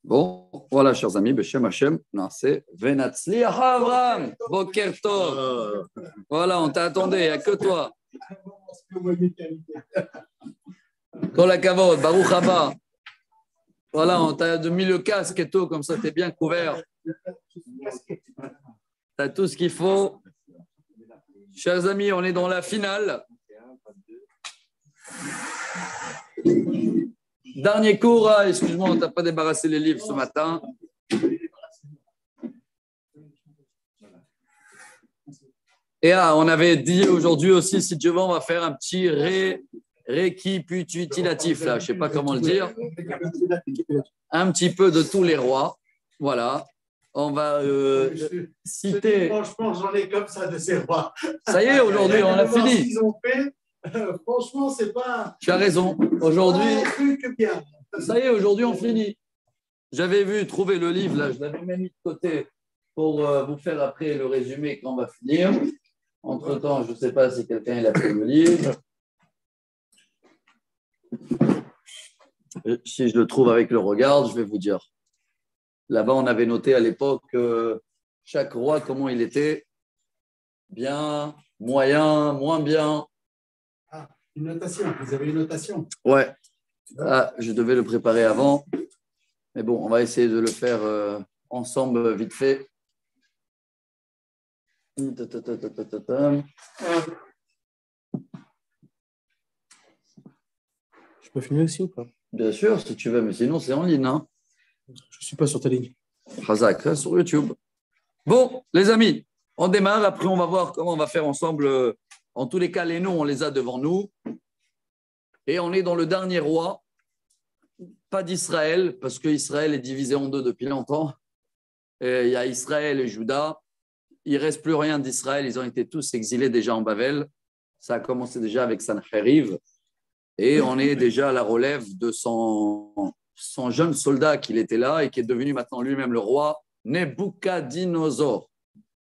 Bon, voilà, chers amis, Beshem Hashem, Naaseh Venatzliach Avram, Boker Tov. Voilà, on t'attendait, il n'y a que toi. Kol hakavod, Baruch haba. Voilà, on t'a mis le casque et tout, comme ça, tu es bien couvert. Tu as tout ce qu'il faut. Chers amis, on est dans la finale. Dernier cours, excuse-moi, on ne t'a pas débarrassé les livres ce matin. Et on avait dit aujourd'hui aussi, si Dieu veut, on va faire un petit récapitulatif, là, je ne sais pas comment le dire. Un petit peu de tous les rois. Voilà. On va citer. Franchement, j'en ai comme ça de ces rois. Ça y est, aujourd'hui, on a fini. Franchement, c'est pas. Tu as raison. Aujourd'hui, bien. Ça y est, aujourd'hui, on finit. J'avais vu trouver le livre, là, je l'avais même mis de côté pour vous faire après le résumé quand on va finir. Entre-temps, je ne sais pas si quelqu'un a pris le livre. Si je le trouve avec le regard, je vais vous dire. Là-bas, on avait noté à l'époque chaque roi, comment il était. Bien, moyen, moins bien. Ah, une notation. Vous avez une notation? Ouais. Ah, je devais le préparer avant. Mais bon, on va essayer de le faire ensemble vite fait. Je peux filmer aussi ou pas? Bien sûr, si tu veux, mais sinon, c'est en ligne. Hein. Je ne suis pas sur ta ligne. Razak, sur YouTube. Bon, les amis, on démarre. Après, on va voir comment on va faire ensemble. En tous les cas, les noms, on les a devant nous. Et on est dans le dernier roi, pas d'Israël, parce qu'Israël est divisé en deux depuis longtemps. Et il y a Israël et Juda. Il ne reste plus rien d'Israël. Ils ont été tous exilés déjà en Babel. Ça a commencé déjà avec Sancheriv. Et on est déjà à la relève de son jeune soldat qu'il était là et qui est devenu maintenant lui-même le roi, Nebuchadnezzar.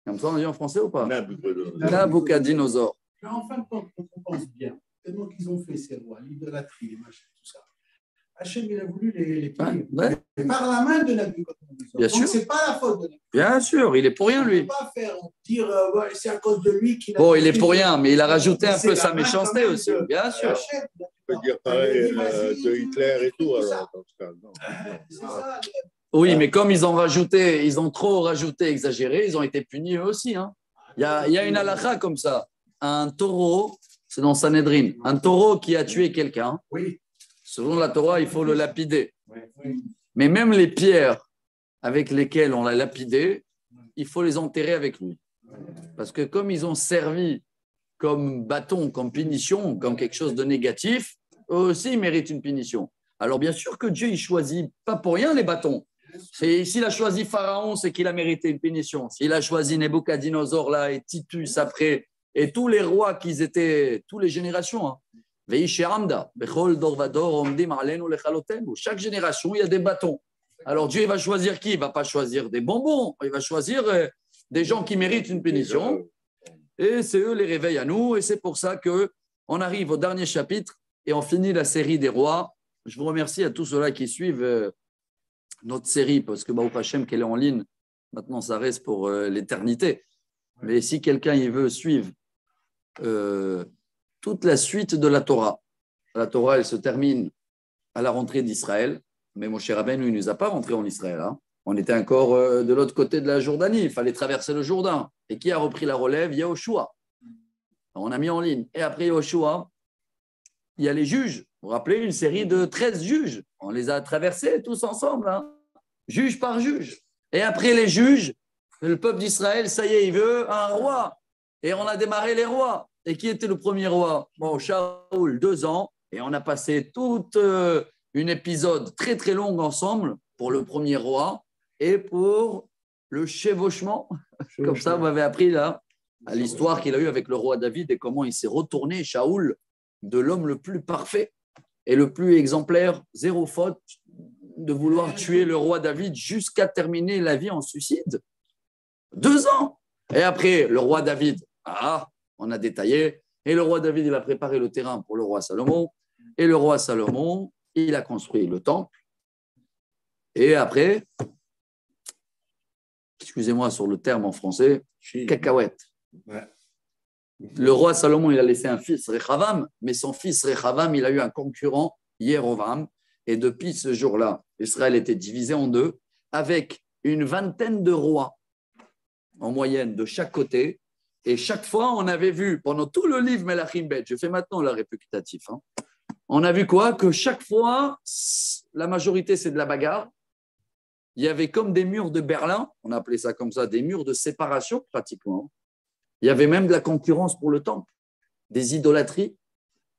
Comme ça, on dit en français ou pas? Nabuchodonosor. Mais en fin de compte, on pense bien. Tellement qu'ils ont fait ces rois, l'idolâtrie, les machins, tout ça. Hachem, il a voulu les punir. Ouais. Par la main de Nabuchodonosor. Bien Donc, sûr. ce n'est pas la faute de Nabuchodonosor. Bien sûr, il est pour rien, lui. On ne peut pas dire ouais, c'est à cause de lui qu'il a. Bon, il est pour rien, mais il a rajouté un peu sa méchanceté aussi. Bien sûr. On peut dire pareil de Hitler et tout, alors, dans ce cas. Non. C'est ça. Oui, mais comme ils ont trop rajouté, exagéré, ils ont été punis eux aussi. Hein. Il y a une halakha comme ça. Un taureau, c'est dans Sanhedrin, un taureau qui a tué quelqu'un. Oui. Selon la Torah, il faut le lapider. Oui. Mais même les pierres avec lesquelles on l'a lapidé, il faut les enterrer avec lui. Parce que comme ils ont servi comme bâton, comme punition, comme quelque chose de négatif, eux aussi, ils méritent une punition. Alors bien sûr que Dieu, il choisit pas pour rien les bâtons. S'il a choisi Pharaon, c'est qu'il a mérité une punition. S'il a choisi Nebuchadnezzar là, et Titus après, et tous les rois qu'ils étaient, toutes les générations, hein. Chaque génération, il y a des bâtons. Alors Dieu, il va choisir qui? Il ne va pas choisir des bonbons, il va choisir des gens qui méritent une punition. Et c'est eux les réveillent à nous. Et c'est pour ça qu'on arrive au dernier chapitre et on finit la série des rois. Je vous remercie à tous ceux-là qui suivent notre série, parce que Baruch Hashem, qu'elle est en ligne, maintenant ça reste pour l'éternité. Mais si quelqu'un il veut suivre toute la suite de la Torah elle se termine à la rentrée d'Israël, mais Moshe Rabbeinu, il ne nous a pas rentrés en Israël. Hein. On était encore de l'autre côté de la Jordanie, il fallait traverser le Jourdain. Et qui a repris la relève? Yahushua. On a mis en ligne. Et après Yahushua, il y a les juges. Vous vous rappelez, une série de 13 juges. On les a traversés tous ensemble, hein. Juge par juge. Et après les juges, le peuple d'Israël, ça y est, il veut un roi. Et on a démarré les rois. Et qui était le premier roi? Bon, Shaoul, 2 ans. Et on a passé toute une épisode très, très longue ensemble pour le premier roi et pour le chevauchement. Comme ça, vous m'avez appris là, à l'histoire qu'il a eue avec le roi David et comment il s'est retourné, Shaoul, de l'homme le plus parfait et le plus exemplaire, zéro faute, de vouloir tuer le roi David jusqu'à terminer la vie en suicide. 2 ans. Et après, le roi David, on a détaillé. Et le roi David, il a préparé le terrain pour le roi Salomon. Et le roi Salomon, il a construit le temple. Et après, excusez-moi sur le terme en français, cacahuète. Ouais. Le roi Salomon, il a laissé un fils, Rechavam, mais son fils Rechavam, il a eu un concurrent, Yerovam. Et depuis ce jour-là, Israël était divisé en deux, avec une vingtaine de rois en moyenne de chaque côté. Et chaque fois, on avait vu, pendant tout le livre Melachim Bet, je fais maintenant le réplicatif, on a vu quoi? Que chaque fois, la majorité, c'est de la bagarre. Il y avait comme des murs de Berlin, on appelait ça comme ça, des murs de séparation pratiquement. Il y avait même de la concurrence pour le temple, des idolâtries,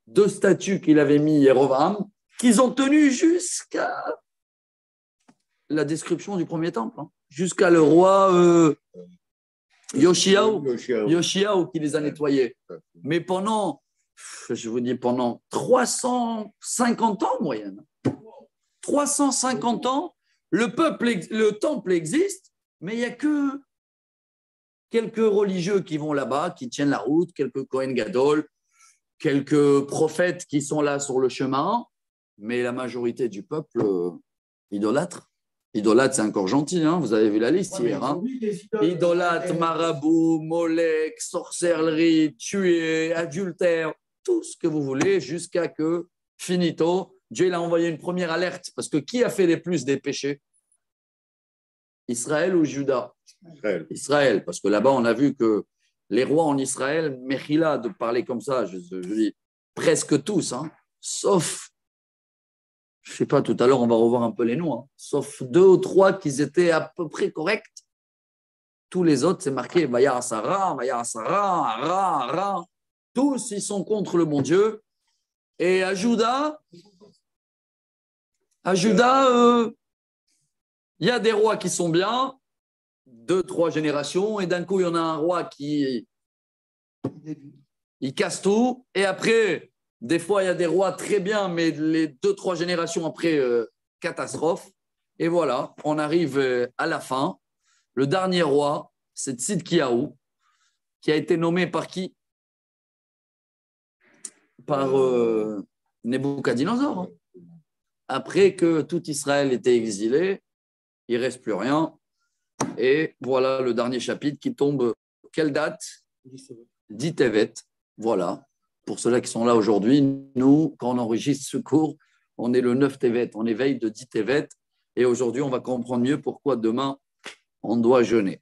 2 statues qu'il avait mis Yerovam, qu'ils ont tenues jusqu'à la description du premier temple, jusqu'à le roi Yoshiao qui les a nettoyés. Mais pendant, je vous dis, pendant 350 ans en moyenne, 350 ans, le temple existe, mais il n'y a que quelques religieux qui vont là-bas, qui tiennent la route, quelques Kohen Gadol, quelques prophètes qui sont là sur le chemin, mais la majorité du peuple idolâtre. Idolâtre, c'est encore gentil, vous avez vu la liste hier. Idolâtre, marabout, molek, sorcellerie, tuer, adultère, tout ce que vous voulez, jusqu'à que, finito, Dieu il a envoyé une première alerte. Parce que qui a fait les plus des péchés? Israël ou Juda? Israël. Parce que là-bas, on a vu que les rois en Israël, Mechila, de parler comme ça, je dis presque tous, sauf, je ne sais pas, tout à l'heure, on va revoir un peu les noms, sauf 2 ou 3 qui étaient à peu près corrects. Tous les autres, c'est marqué Vaya Asara, Ara. Tous, ils sont contre le bon Dieu. Et à Juda, il y a des rois qui sont bien, 2, 3 générations, et d'un coup, il y en a un roi qui il casse tout, et après, des fois, il y a des rois très bien, mais les 2, 3 générations après, catastrophe. Et voilà, on arrive à la fin. Le dernier roi, c'est Tzidkiyahu, qui a été nommé par qui? Par Nebuchadnezzar. Après que tout Israël était exilé, il ne reste plus rien. Et voilà le dernier chapitre qui tombe. Quelle date? 10 Tevet. Voilà. Pour ceux-là qui sont là aujourd'hui, nous, quand on enregistre ce cours, on est le 9 Tevet. On est veille de 10 Tevet. Et aujourd'hui, on va comprendre mieux pourquoi demain, on doit jeûner.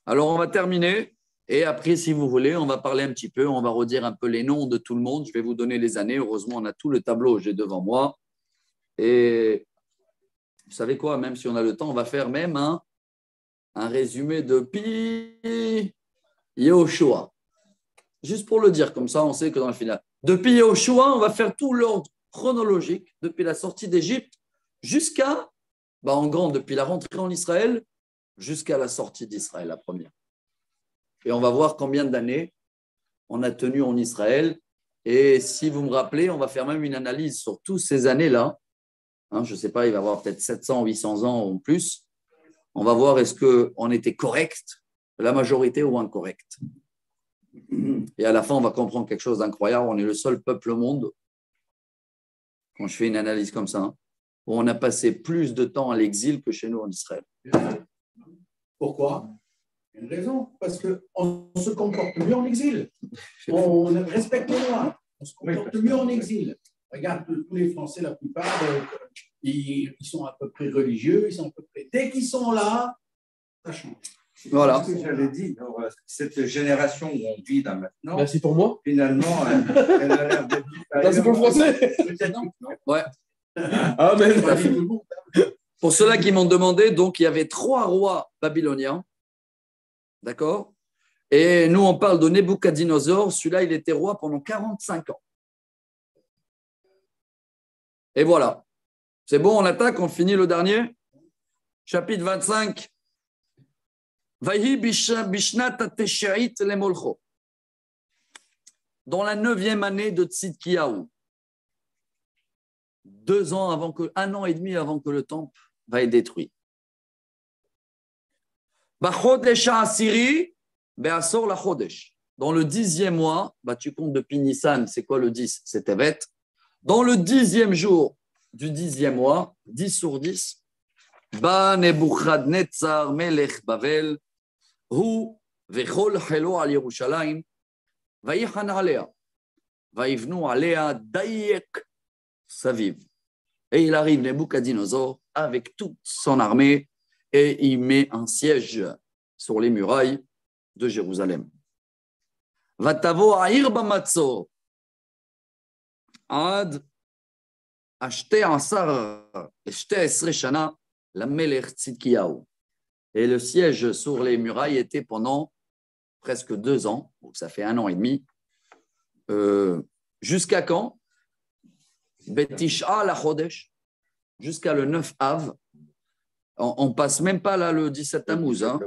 Alors, on va terminer. Et après, si vous voulez, on va parler un petit peu. On va redire un peu les noms de tout le monde. Je vais vous donner les années. Heureusement, on a tout le tableau, j'ai devant moi. Et vous savez quoi? Même si on a le temps, on va faire même un résumé depuis Yehoshua. Juste pour le dire, comme ça, on sait que dans le final. Depuis Yehoshua, on va faire tout l'ordre chronologique, depuis la sortie d'Égypte jusqu'à, en grand, depuis la rentrée en Israël, jusqu'à la sortie d'Israël, la première. Et on va voir combien d'années on a tenu en Israël. Et si vous me rappelez, on va faire même une analyse sur toutes ces années-là. Je ne sais pas, il va y avoir peut-être 700, 800 ans ou plus. On va voir est-ce qu'on était correct, la majorité ou incorrect. Et à la fin, on va comprendre quelque chose d'incroyable. On est le seul peuple au monde, quand je fais une analyse comme ça, où on a passé plus de temps à l'exil que chez nous en Israël. Pourquoi? Une raison, parce qu'on se comporte mieux en exil. On respecte les lois. On se comporte mieux en exil. Regarde, tous les Français, la plupart, ils sont à peu près religieux, ils sont à peu près. Dès qu'ils sont là, ça change. Voilà. C'est ce que j'avais dit. Cette génération où on vit là maintenant, Merci pour moi. finalement, elle a l'air d'être. Merci pour le français. Ouais. Amen. Pour ceux-là qui m'ont demandé, donc il y avait 3 rois babyloniens. D'accord? Et nous, on parle de Nebuchadnezzar. Celui-là, il était roi pendant 45 ans. Et voilà. C'est bon, on attaque, on finit le dernier. Chapitre 25. Vahi bishnat ateshait lemolcho. Dans la 9e année de Tzidkiyahu, 1 an et demi avant que le temple va être détruit. Bachodesh asiri be'asor la chodesh. Dans le 10e mois, tu comptes depuis Nissan, c'est quoi le 10? C'est Tevet. Dans le 10e jour du 10e mois, 10 sur 10, Ba Nebuchadnezzar melech Bavel, hu vechol chelo al Yerushalayim, vayichan alea, vayivnu alea dayek saviv. Et il arrive Nebuchadnezzar avec toute son armée et il met un siège sur les murailles de Jérusalem. Vatavo a'ir bamatzor ad ashte asar shte esre shana la melech Tzidkiyahu. Et le siège sur les murailles était pendant presque 2 ans, donc ça fait 1 an et demi. Jusqu'à quand? Betish'a la chodesh, jusqu'à le 9 Av. On passe même pas là le 17 Tammuz. Hein.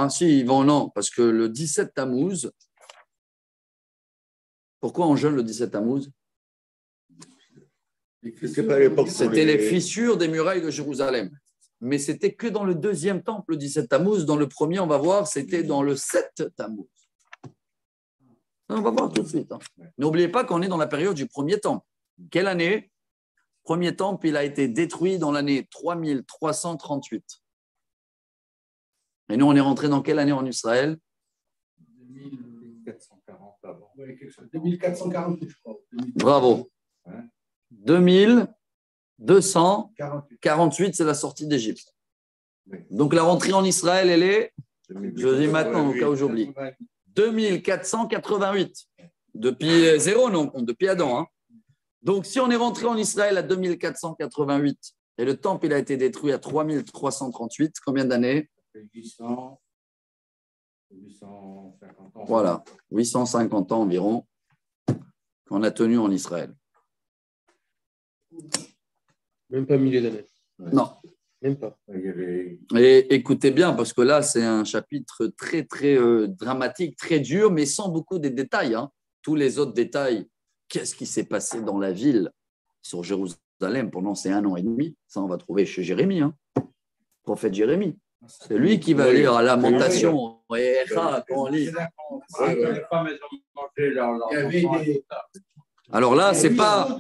Si, ils vont, non, parce que le 17 Tammuz, pourquoi on jeûne le 17 Tammuz? C'était les fissures des murailles de Jérusalem. Mais c'était que dans le 2e temple, le 17 Tammuz. Dans le premier, on va voir, c'était dans le 7 Tammuz. On va voir tout de suite. Hein. N'oubliez pas qu'on est dans la période du premier temple. Quelle année? Premier temple, il a été détruit dans l'année 3338. Et nous, on est rentré dans quelle année en Israël? 2440 avant. 2448, je crois. Bravo. 2248, c'est la sortie d'Égypte. Donc la rentrée en Israël, elle est, je dis maintenant au cas où j'oublie, 2488. Depuis zéro, non, depuis Adam. Hein. Donc si on est rentré en Israël à 2488 et le temple il a été détruit à 3338, combien d'années? 850 ans. Voilà, 850 ans environ qu'on a tenu en Israël. Même pas 1000 d'années. Non. Même pas. Et écoutez bien, parce que là, c'est un chapitre très, très dramatique, très dur, mais sans beaucoup de détails. Hein. Tous les autres détails, qu'est-ce qui s'est passé dans la ville sur Jérusalem pendant ces 1 an et demi, ça, on va trouver chez Jérémie, hein. Prophète Jérémie. C'est lui qui va lire à Lamentation. Et quand on lit. Alors là, c'est pas.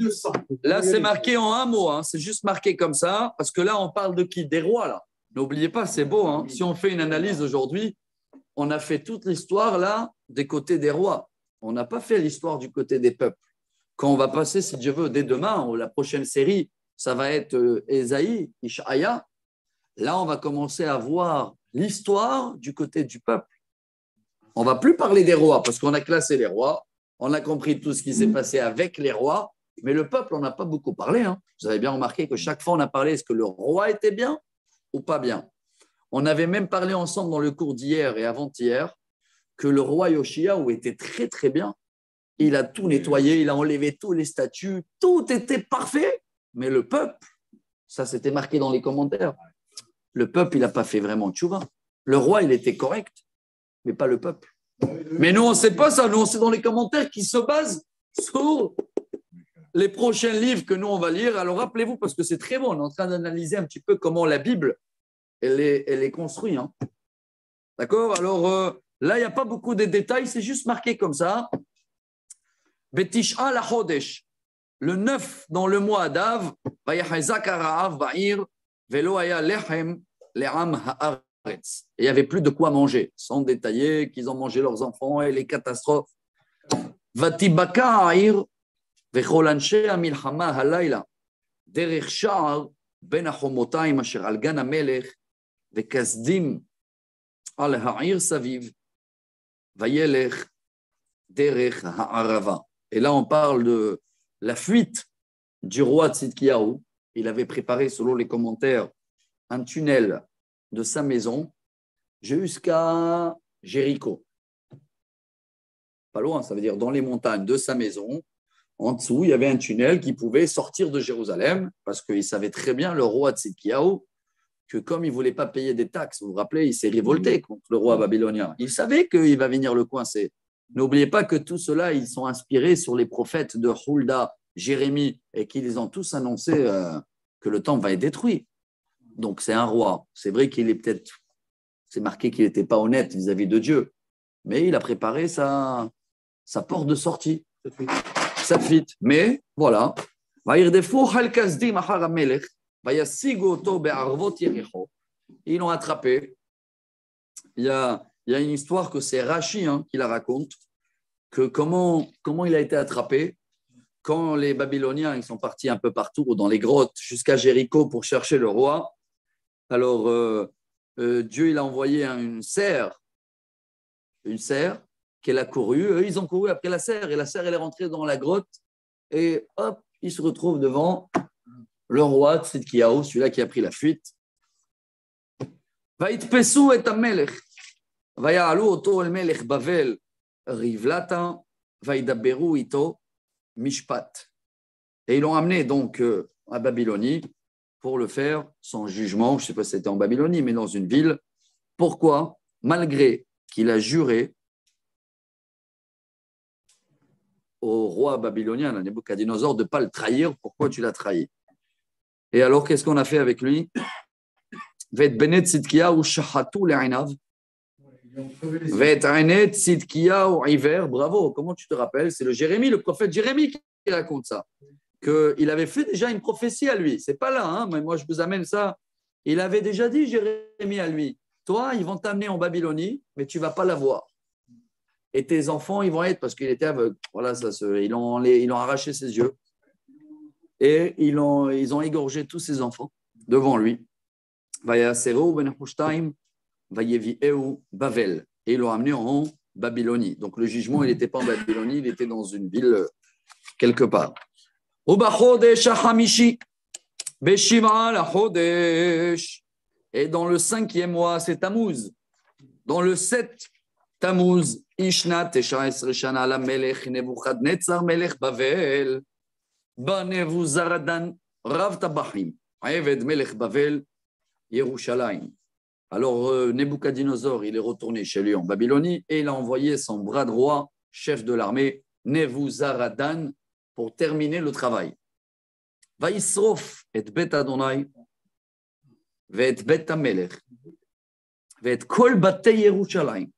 Là, c'est marqué en un mot. Hein. C'est juste marqué comme ça, parce que là, on parle de qui? Des rois, là. N'oubliez pas, c'est beau. Hein. Si on fait une analyse aujourd'hui, on a fait toute l'histoire là des côtés des rois. On n'a pas fait l'histoire du côté des peuples. Quand on va passer, si Dieu veut, dès demain, la prochaine série, ça va être Ésaïe, Ishaïa. Là, on va commencer à voir l'histoire du côté du peuple. On ne va plus parler des rois, parce qu'on a classé les rois. On a compris tout ce qui s'est passé avec les rois, mais le peuple, on n'a pas beaucoup parlé. Hein. Vous avez bien remarqué que chaque fois, on a parlé, est-ce que le roi était bien ou pas bien? On avait même parlé ensemble dans le cours d'hier et avant-hier que le roi Yoshiaou était très, très bien. Il a tout nettoyé, il a enlevé tous les statues, tout était parfait, mais le peuple, ça c'était marqué dans les commentaires, le peuple, il n'a pas fait vraiment tchouva. Le roi, il était correct, mais pas le peuple. Mais nous, on ne sait pas ça. Nous, on sait dans les commentaires qui se basent sur les prochains livres que nous, on va lire. Alors, rappelez-vous, parce que c'est très bon. On est en train d'analyser un petit peu comment la Bible, elle est construite. Hein. D'accord? Alors, là, il n'y a pas beaucoup de détails. C'est juste marqué comme ça. Betish'a la chodesh. Le 9 dans le mois d'Av, vayachazak ha'ra'av ba'ir, velo haya lechem le'am ha'aretz. Et il n'y avait plus de quoi manger, sans détailler qu'ils ont mangé leurs enfants et les catastrophes. Vatibaka ha'ir, vechol anshe ha'milchama ha'layla, derech sha'ar ben ha'chomotayim asher al gan ha'melech, vekazdim al ha'ir saviv, vayelech derech ha'arava. Et là, on parle de la fuite du roi Tzidkiyahu. Il avait préparé, selon les commentaires, un tunnel de sa maison jusqu'à Jéricho. Pas loin, ça veut dire dans les montagnes de sa maison. En dessous, il y avait un tunnel qui pouvait sortir de Jérusalem parce qu'il savait très bien, le roi Tzidkiyahu, que comme il ne voulait pas payer des taxes, vous vous rappelez, il s'est révolté contre le roi babylonien. Il savait qu'il va venir le coincer. N'oubliez pas que tout cela, ils sont inspirés sur les prophètes de Hulda, Jérémie, et qu'ils ont tous annoncé que le temple va être détruit. Donc, c'est un roi. C'est vrai qu'il est peut-être, c'est marqué qu'il n'était pas honnête vis-à-vis de Dieu, mais il a préparé sa porte de sortie, sa fuite. Mais voilà, Ils l'ont attrapé. Il y a une histoire que c'est Rashi qui la raconte, que comment il a été attrapé quand les Babyloniens ils sont partis un peu partout dans les grottes jusqu'à Jéricho pour chercher le roi. Alors Dieu il a envoyé une cerf qu'elle a couru. Eux, ils ont couru après la cerf et la cerf elle est rentrée dans la grotte et hop, ils se retrouvent devant le roi Tzidkiyahu, celui-là qui a pris la fuite. ויתפסו את המלך, ויעלו אותו אל מלך בבל ריבלתה, וידברו איתו משפט. Et ils l'ont amené donc à Babylonie pour le faire son jugement. Je ne sais pas si c'était en Babylonie, mais dans une ville. Pourquoi? Malgré qu'il a juré au roi babylonien, à Nebuchadnezzar, de ne pas le trahir. Pourquoi tu l'as trahi? Et alors, qu'est-ce qu'on a fait avec lui? V'et benet Tzidkiyahu shahatou le'inav. V'et ainet Tzidkiyahu iver. Bravo, comment tu te rappelles? C'est le prophète Jérémie qui raconte ça. Qu'il avait fait déjà une prophétie à lui. C'est pas là, mais moi je vous amène ça. Il avait déjà dit, Jérémie, à lui, toi, ils vont t'amener en Babylonie, mais tu ne vas pas la voir. Et tes enfants, ils vont être, parce qu'il était aveugle. Voilà, ils ont arraché ses yeux. Et ils ont égorgé tous ses enfants devant lui. Et ils l'ont amené en Babylonie. Donc le jugement, il n'était pas en Babylonie, il était dans une ville quelque part. Et dans le 5e mois, c'est Tammuz. Dans le 7 Tammuz, Ishna Tesha Esreshana la Melech Nebuchadnezzar Melech Bavel Banevuzaradan Rav Tabachim Eved Melech Bavel Yerushalayim. Alors Nebuchadnezzar, il est retourné chez lui en Babylonie et il a envoyé son bras droit, chef de l'armée, Nebuzaradan, pour terminer le travail. Vaïsrof et bet Adonai, et bet Amelech, et kol batei Yerushalayim,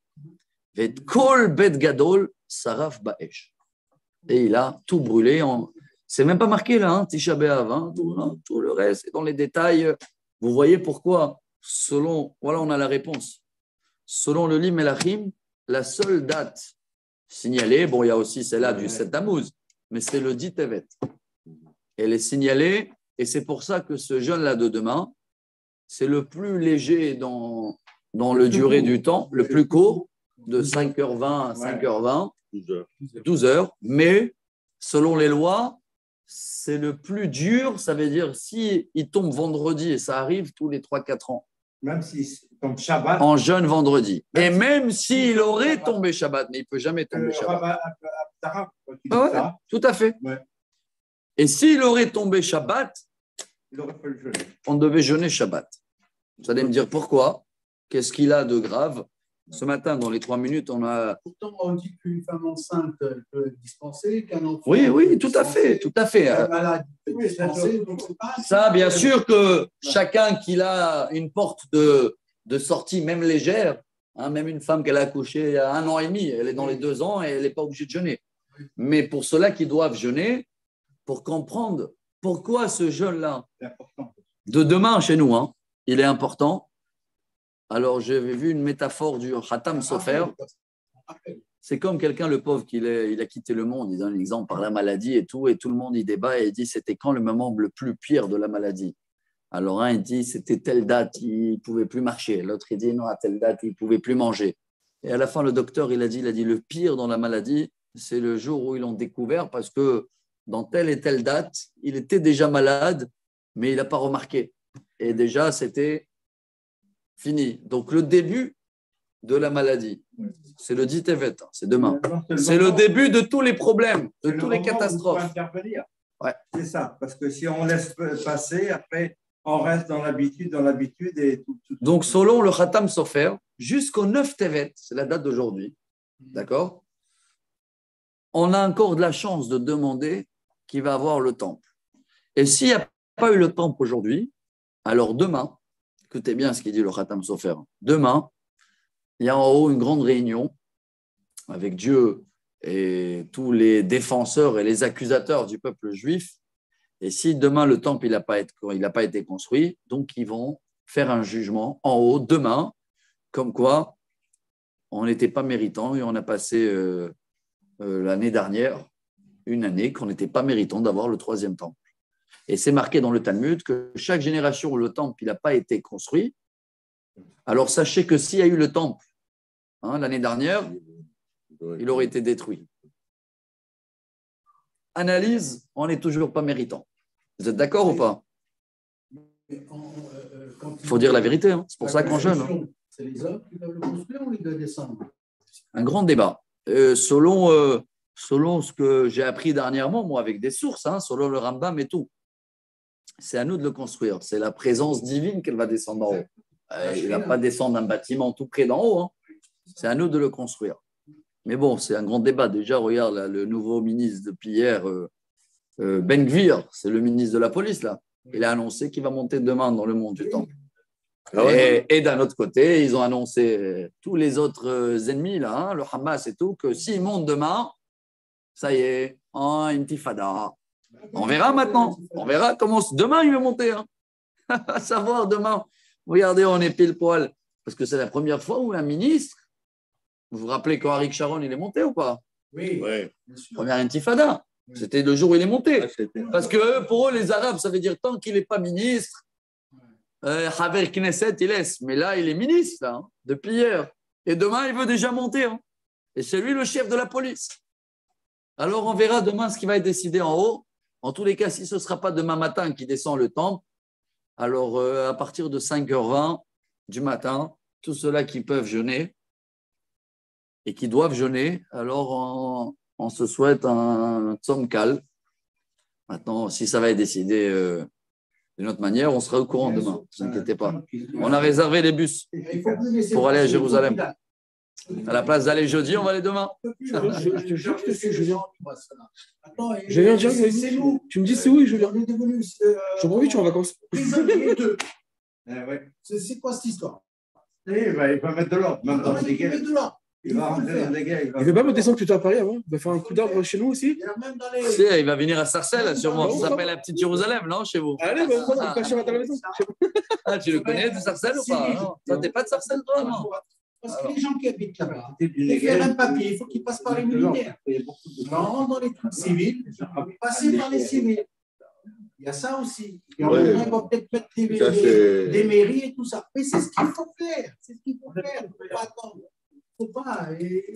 et kol bet Gadol, saraf ba'esh. Et il a tout brûlé. C'est même pas marqué là, Tisha B'Av, tout le reste, et dans les détails. Vous voyez pourquoi, voilà, on a la réponse. Selon le Lim Melachim, la seule date signalée, bon, il y a aussi celle-là du 7 Tammuz, mais c'est le 10 Tevet. Elle est signalée, et c'est pour ça que ce jeûne-là de demain, c'est le plus léger dans le durée du temps, le plus court, de 5h20 à 5h20, 12 heures, mais selon les lois, c'est le plus dur, ça veut dire si il tombe vendredi, et ça arrive tous les 3-4 ans. Même s'il tombe Shabbat. En jeûne vendredi. Et même s'il aurait tombé Shabbat, mais il ne peut jamais tomber Shabbat. Tout à fait. Ouais. Et s'il aurait tombé Shabbat, on devait jeûner Shabbat. Vous allez me dire pourquoi? Qu'est-ce qu'il a de grave? Ce matin, dans les 3 minutes, on a… Pourtant, on dit qu'une femme enceinte peut dispenser, qu'un enfant… Oui, tout à fait. Un malade peut dispenser. Ça, bien sûr que chacun qui a une porte de sortie, même légère, même une femme qu'elle a accouchée il y a 1 an et demi, elle est dans les 2 ans et elle n'est pas obligée de jeûner. Mais pour ceux-là qui doivent jeûner, pour comprendre pourquoi ce jeûne-là, de demain chez nous, il est important. Alors, j'avais vu une métaphore du Khatam Sofer. C'est comme quelqu'un, le pauvre, il a quitté le monde. Il donne l'exemple par la maladie et tout le monde y débat et il dit c'était quand le moment le plus pire de la maladie. Alors, un, il dit c'était telle date, il ne pouvait plus marcher. L'autre, il dit non, à telle date, il ne pouvait plus manger. Et à la fin, le docteur, il a dit le pire dans la maladie, c'est le jour où ils l'ont découvert parce que dans telle et telle date, il était déjà malade, mais il n'a pas remarqué. Et déjà, c'était fini. Donc, le début de la maladie, c'est le 10 Tevet, c'est demain. C'est le début de tous les problèmes, de toutes les catastrophes. Ouais. C'est ça, parce que si on laisse passer, après, on reste dans l'habitude et tout. Donc, selon le Khatam Sofer, jusqu'au 9 Tevet, c'est la date d'aujourd'hui, d'accord? On a encore de la chance de demander qui va avoir le temple. Et s'il n'y a pas eu le temple aujourd'hui, alors demain, écoutez bien ce qu'il dit le Khatam Sofer, demain, il y a en haut une grande réunion avec Dieu et tous les défenseurs et les accusateurs du peuple juif, Et si demain le temple il n'a pas été construit, donc ils vont faire un jugement en haut demain, comme quoi on n'était pas méritant et on a passé l'année dernière une année qu'on n'était pas méritant d'avoir le troisième temple. Et c'est marqué dans le Talmud que chaque génération où le temple n'a pas été construit, alors sachez que s'il y a eu le temple l'année dernière, il aurait été détruit. Analyse, on n'est toujours pas méritant. Vous êtes d'accord ou pas? Il faut dire la vérité, c'est pour ça qu'on jeûne. C'est les hommes qui doivent le construire ou ils doivent descendre? Un grand débat. Selon ce que j'ai appris dernièrement, moi, avec des sources, selon le Rambam et tout, c'est à nous de le construire. C'est la présence divine qu'elle va descendre en haut. Il ne va pas descendre d'un bâtiment tout près d'en haut. C'est à nous de le construire. Mais bon, c'est un grand débat. Déjà, regarde là, le nouveau ministre depuis hier, Ben Gvir, c'est le ministre de la police, là. Il a annoncé qu'il va monter demain dans le monde du temple. Et d'un autre côté, ils ont annoncé tous les autres ennemis, là, le Hamas et tout, que s'ils montent demain, ça y est, intifada. On verra maintenant. On verra comment demain il va monter. À savoir demain. Regardez, on est pile poil. Parce que c'est la première fois où un ministre, vous vous rappelez quand Arik Sharon il est monté ou pas? Oui. Première intifada. C'était le jour où il est monté. Parce que pour eux, les Arabes, ça veut dire tant qu'il n'est pas ministre, Haver Knesset, il laisse. Mais là, il est ministre, là, depuis hier. Et demain, il veut déjà monter. Et c'est lui le chef de la police. Alors, on verra demain ce qui va être décidé en haut. En tous les cas, si ce ne sera pas demain matin qui descend le temple, alors à partir de 5h20 du matin, tous ceux-là qui peuvent jeûner et qui doivent jeûner, alors on se souhaite un tzom kal. Maintenant, si ça va être décidé d'une autre manière, on sera au courant demain. Ne vous inquiétez pas. On a réservé les bus pour aller à Jérusalem. À la place d'aller jeudi, on va aller demain. Je te jure que je viens. Je viens direct avec vous. Tu me dis c'est où et je viens. Je m'en vais, tu es en vacances. C'est quoi cette histoire? Il va mettre de l'ordre. Même dans les guerres. Il va rentrer dans des guerres. Il ne veut pas me descendre plutôt à Paris avant. Il va faire un coup d'arbre chez nous aussi. Il va venir à Sarcelles, sûrement. Ça s'appelle la petite Jérusalem, non, chez vous? Allez, on va pas chez la maison. Ah, tu le connais de Sarcelles ou pas? Toi, t'es pas de Sarcelles, toi, non? Parce que les gens qui habitent là-bas, ils font un papier, il faut qu'ils passent par les militaires. On rentre dans les trucs civils, passer par les civils. Il y a ça aussi. Et on va peut-être mettre des mairies et tout ça. Mais c'est ce qu'il faut faire. C'est ce qu'il faut faire. Il ne faut pas attendre. Faut pas.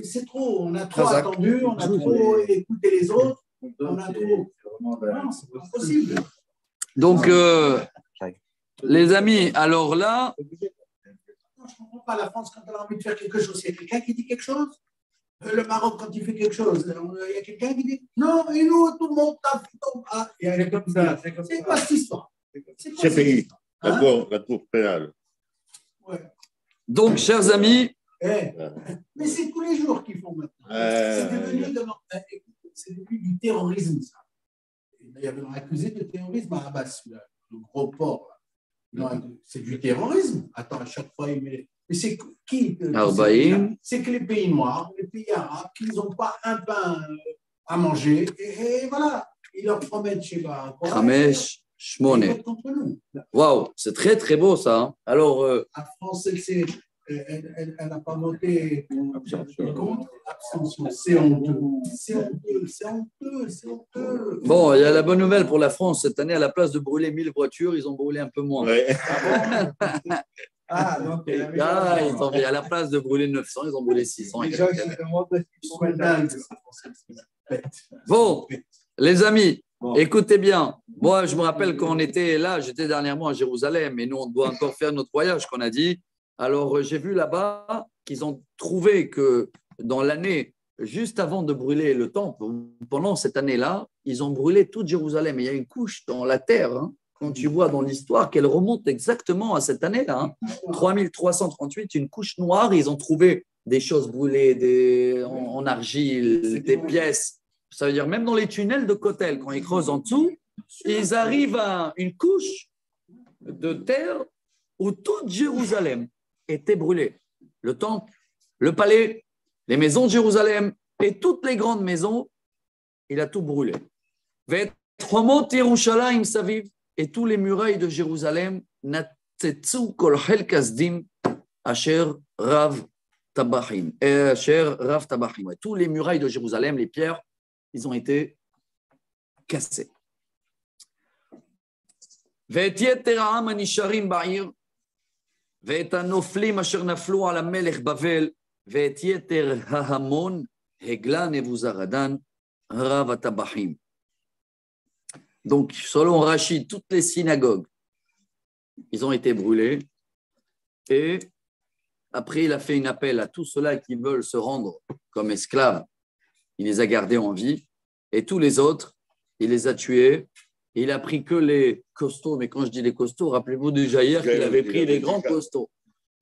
C'est trop. On a trop attendu, on a trop écouté les autres. On a trop. Non, c'est pas possible. Donc, les amis, alors là. Je ne comprends pas la France quand elle a envie de faire quelque chose. Il y a quelqu'un qui dit quelque chose. Le Maroc, quand il fait quelque chose, il y a quelqu'un qui dit non, et nous, tout le monde tape. C'est comme ça. C'est quoi cette histoire? C'est pays. La cour pénale. Ouais. Donc, chers amis. Mais c'est tous les jours qu'ils font maintenant. C'est devenu du terrorisme, ça. D'ailleurs, ils l'ont accusé de terrorisme à Abbas, le gros porc. C'est du terrorisme. Attends, à chaque fois, il met. Mais c'est qui? C'est que les pays noirs, les pays arabes, qui n'ont pas un pain à manger. Et voilà, ils leur promettent, je ne sais pas quoi. Khamesh, Shmone. Waouh, c'est très, très beau ça. Alors. La France, elle n'a pas voté contre l'abstention. C'est honteux. C'est honteux. C'est honteux. C'est honteux. Bon, il y a la bonne nouvelle pour la France. Cette année, à la place de brûler 1000 voitures, ils ont brûlé un peu moins. Ouais. Donc, à la place de brûler 900, ils ont brûlé 600. Bon, les amis, écoutez bien. Moi, je me rappelle quand on était là, j'étais dernièrement à Jérusalem et nous, on doit encore faire notre voyage qu'on a dit. Alors, j'ai vu là-bas qu'ils ont trouvé que dans l'année, juste avant de brûler le temple, pendant cette année-là, ils ont brûlé toute Jérusalem. Et il y a une couche dans la terre, quand tu vois dans l'histoire, qu'elle remonte exactement à cette année-là. 3338, une couche noire. Ils ont trouvé des choses brûlées en argile, des pièces. Ça veut dire même dans les tunnels de Kotel, quand ils creusent en dessous, ils arrivent à une couche de terre où toute Jérusalem était brûlée. Le temple, le palais, les maisons de Jérusalem et toutes les grandes maisons, il a tout brûlé. Chomot Yerushalayim Saviv, et tous les murailles de Jérusalem, Natsetsu Kol Chel Kasdim, Asher Rav Tabachim. Asher Rav Tabachim. Tous les murailles de Jérusalem, les pierres, ils ont été cassées. ואת יתר העם הנשארים בעיר, ואת הנופלים אשר נפלו על המלך בבל, ואת יתר ההמון, הגלה נבוזראדן, רב הטבחים. Donc, selon Rachid, toutes les synagogues, ils ont été brûlées. Et après, il a fait un appel à tous ceux-là qui veulent se rendre comme esclaves. Il les a gardés en vie. Et tous les autres, il les a tués. Il a pris que les costauds. Mais quand je dis les costauds, rappelez-vous déjà hier qu'il avait pris les grands costauds.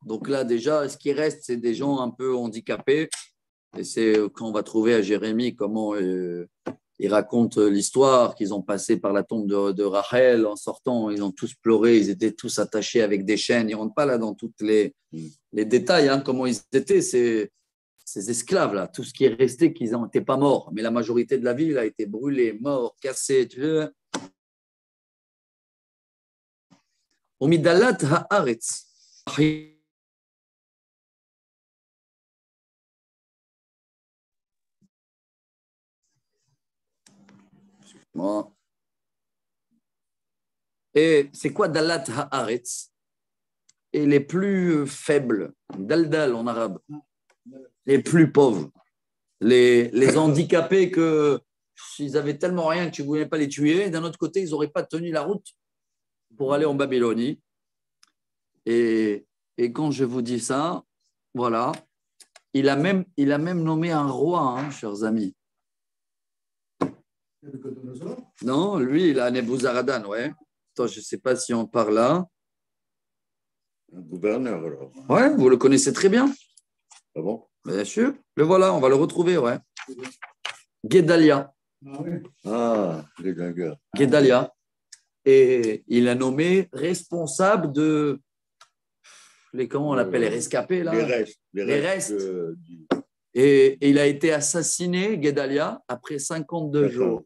Donc là, déjà, ce qui reste, c'est des gens un peu handicapés. Et c'est quand on va trouver à Jérémie comment il raconte l'histoire qu'ils ont passé par la tombe de Rachel. En sortant, ils ont tous pleuré. Ils étaient tous attachés avec des chaînes. Ils ne rentrent pas là dans tous les détails, hein, comment ils étaient, ces esclaves-là. Tout ce qui est resté, qu'ils n'étaient pas morts. Mais la majorité de la ville a été brûlée, morte, cassée. Umidalat haaretz. Et c'est quoi Dalat Haaretz? Et les plus faibles, Daldal en arabe, les plus pauvres, les handicapés que s'ils avaient tellement rien que tu ne voulais pas les tuer, et d'un autre côté, ils n'auraient pas tenu la route pour aller en Babylonie. Et quand je vous dis ça, voilà, il a même nommé un roi, hein, chers amis. Non, lui, il a Nebuzaradan, ouais. Attends, je ne sais pas si on parle là. Un gouverneur, alors. Ouais, vous le connaissez très bien. Ah bon? Bien sûr. Le voilà, on va le retrouver, ouais. Guédalia. Ah, Guédalia. Guédalia. Et il a nommé responsable de comment on l'appelle, les rescapés, là. Les restes. Et il a été assassiné, Guédalia, après 52 jours.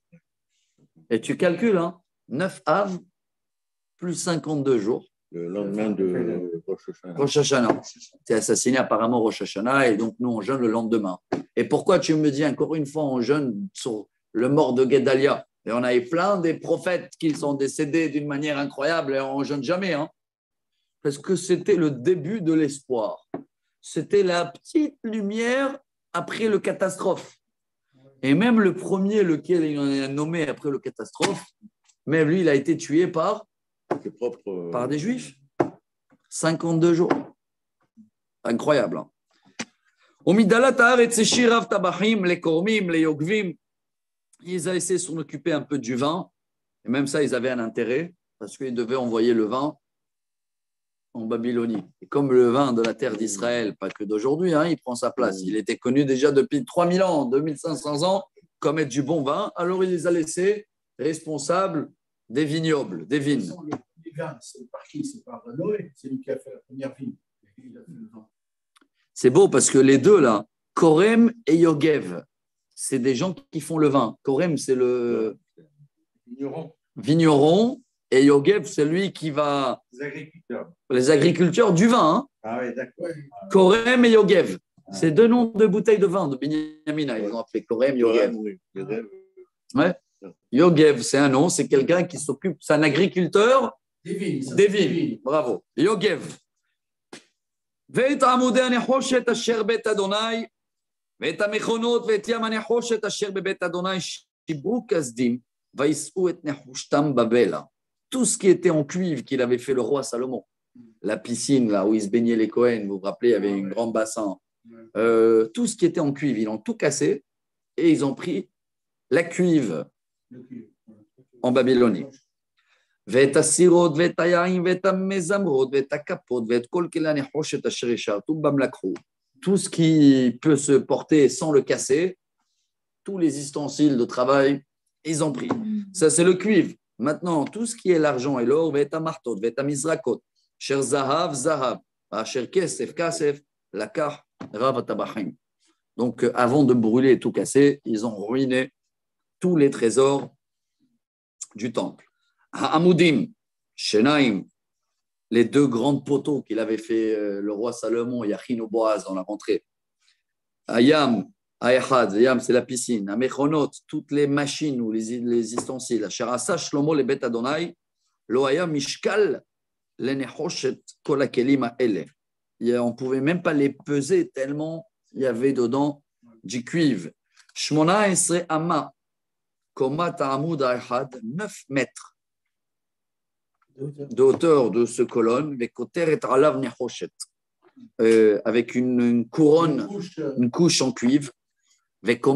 Et tu calcules, hein, 9 Av plus 52 jours. Le lendemain de Rosh Hashanah. Rosh Hashanah. C'est assassiné apparemment Rosh Hashanah et donc nous on jeûne le lendemain. Et pourquoi tu me dis encore une fois on jeûne sur le mort de Guédalia? Et on avait plein des prophètes qui sont décédés d'une manière incroyable et on ne jeûne jamais. Hein, parce que c'était le début de l'espoir. C'était la petite lumière après le catastrophe. Et même le premier, lequel il en a nommé après le catastrophe, même lui, il a été tué par des Juifs. 52 jours. Incroyable. Hein. Ils avaient essayé de s'en occuper un peu du vin. Et même ça, ils avaient un intérêt parce qu'ils devaient envoyer le vin en Babylonie. Et comme le vin de la terre d'Israël, pas que d'aujourd'hui, hein, il prend sa place. Il était connu déjà depuis 3000 ans, 2500 ans, comme être du bon vin. Alors, il les a laissés responsables des vignobles, des vignes. Les vins, c'est par qui? C'est par Noé. C'est lui qui a fait la première vigne. C'est beau parce que les deux, là, Korem et Yogev, c'est des gens qui font le vin. Korem, c'est le vigneron. Et Yogev, c'est lui qui va… Les agriculteurs du vin. Hein. Ah oui, d'accord. Korem et Yogev. C'est deux noms de bouteilles de vin de Binyamin. Ils ont appelé Korem, Yogev. Ouais. Yogev, c'est un nom, c'est quelqu'un qui s'occupe, c'est un agriculteur des vignes. Bravo. Yogev. ואת עמודי הנחושת אשר בית אדוני, ואת המכונות ואת ים הנחושת אשר בבית אדוני שיברו כסדים, וישאו את נחושתם בבלה. Tout ce qui était en cuivre qu'il avait fait le roi Salomon, la piscine là où il se baignait les Cohen, vous vous rappelez, il y avait un grand bassin, tout ce qui était en cuivre, ils ont tout cassé et ils ont pris la cuivre en Babylonie. ואת הסירות ואת היין ואת המזמרות ואת הכפות ואת כל כלי הנחושת אשר ישרתו בם לקחו. Tout ce qui peut se porter sans le casser, tous les ustensiles de travail, ils ont pris. Ça, c'est le cuivre. Maintenant, tout ce qui est l'argent et l'or, ואת המחטות ואת המזרקות, אשר זהב זהב, אשר כסף כסף, לקח רב הטבחים. Donc, avant de brûler et tout casser, ils ont ruiné tous les trésors du temple. Ha'amudim, Shenaim, les deux grands poteaux qu'il avait fait le roi Salomon, Yachin ou Boaz dans la rentrée. Ayam, Ayahad, Ayam c'est la piscine. Amechonot, toutes les machines ou les ustensiles. Sharasa Shlomo le Bet Adonai, Loaya Mishkal, Lenechoshet, Kolakelim Ele. On ne pouvait même pas les peser tellement il y avait dedans du cuivre. Shmona Esre Amma, Komat Amud Ayahad, 9 mètres de hauteur de ce colonne, avec une couronne, une couche en cuivre, et que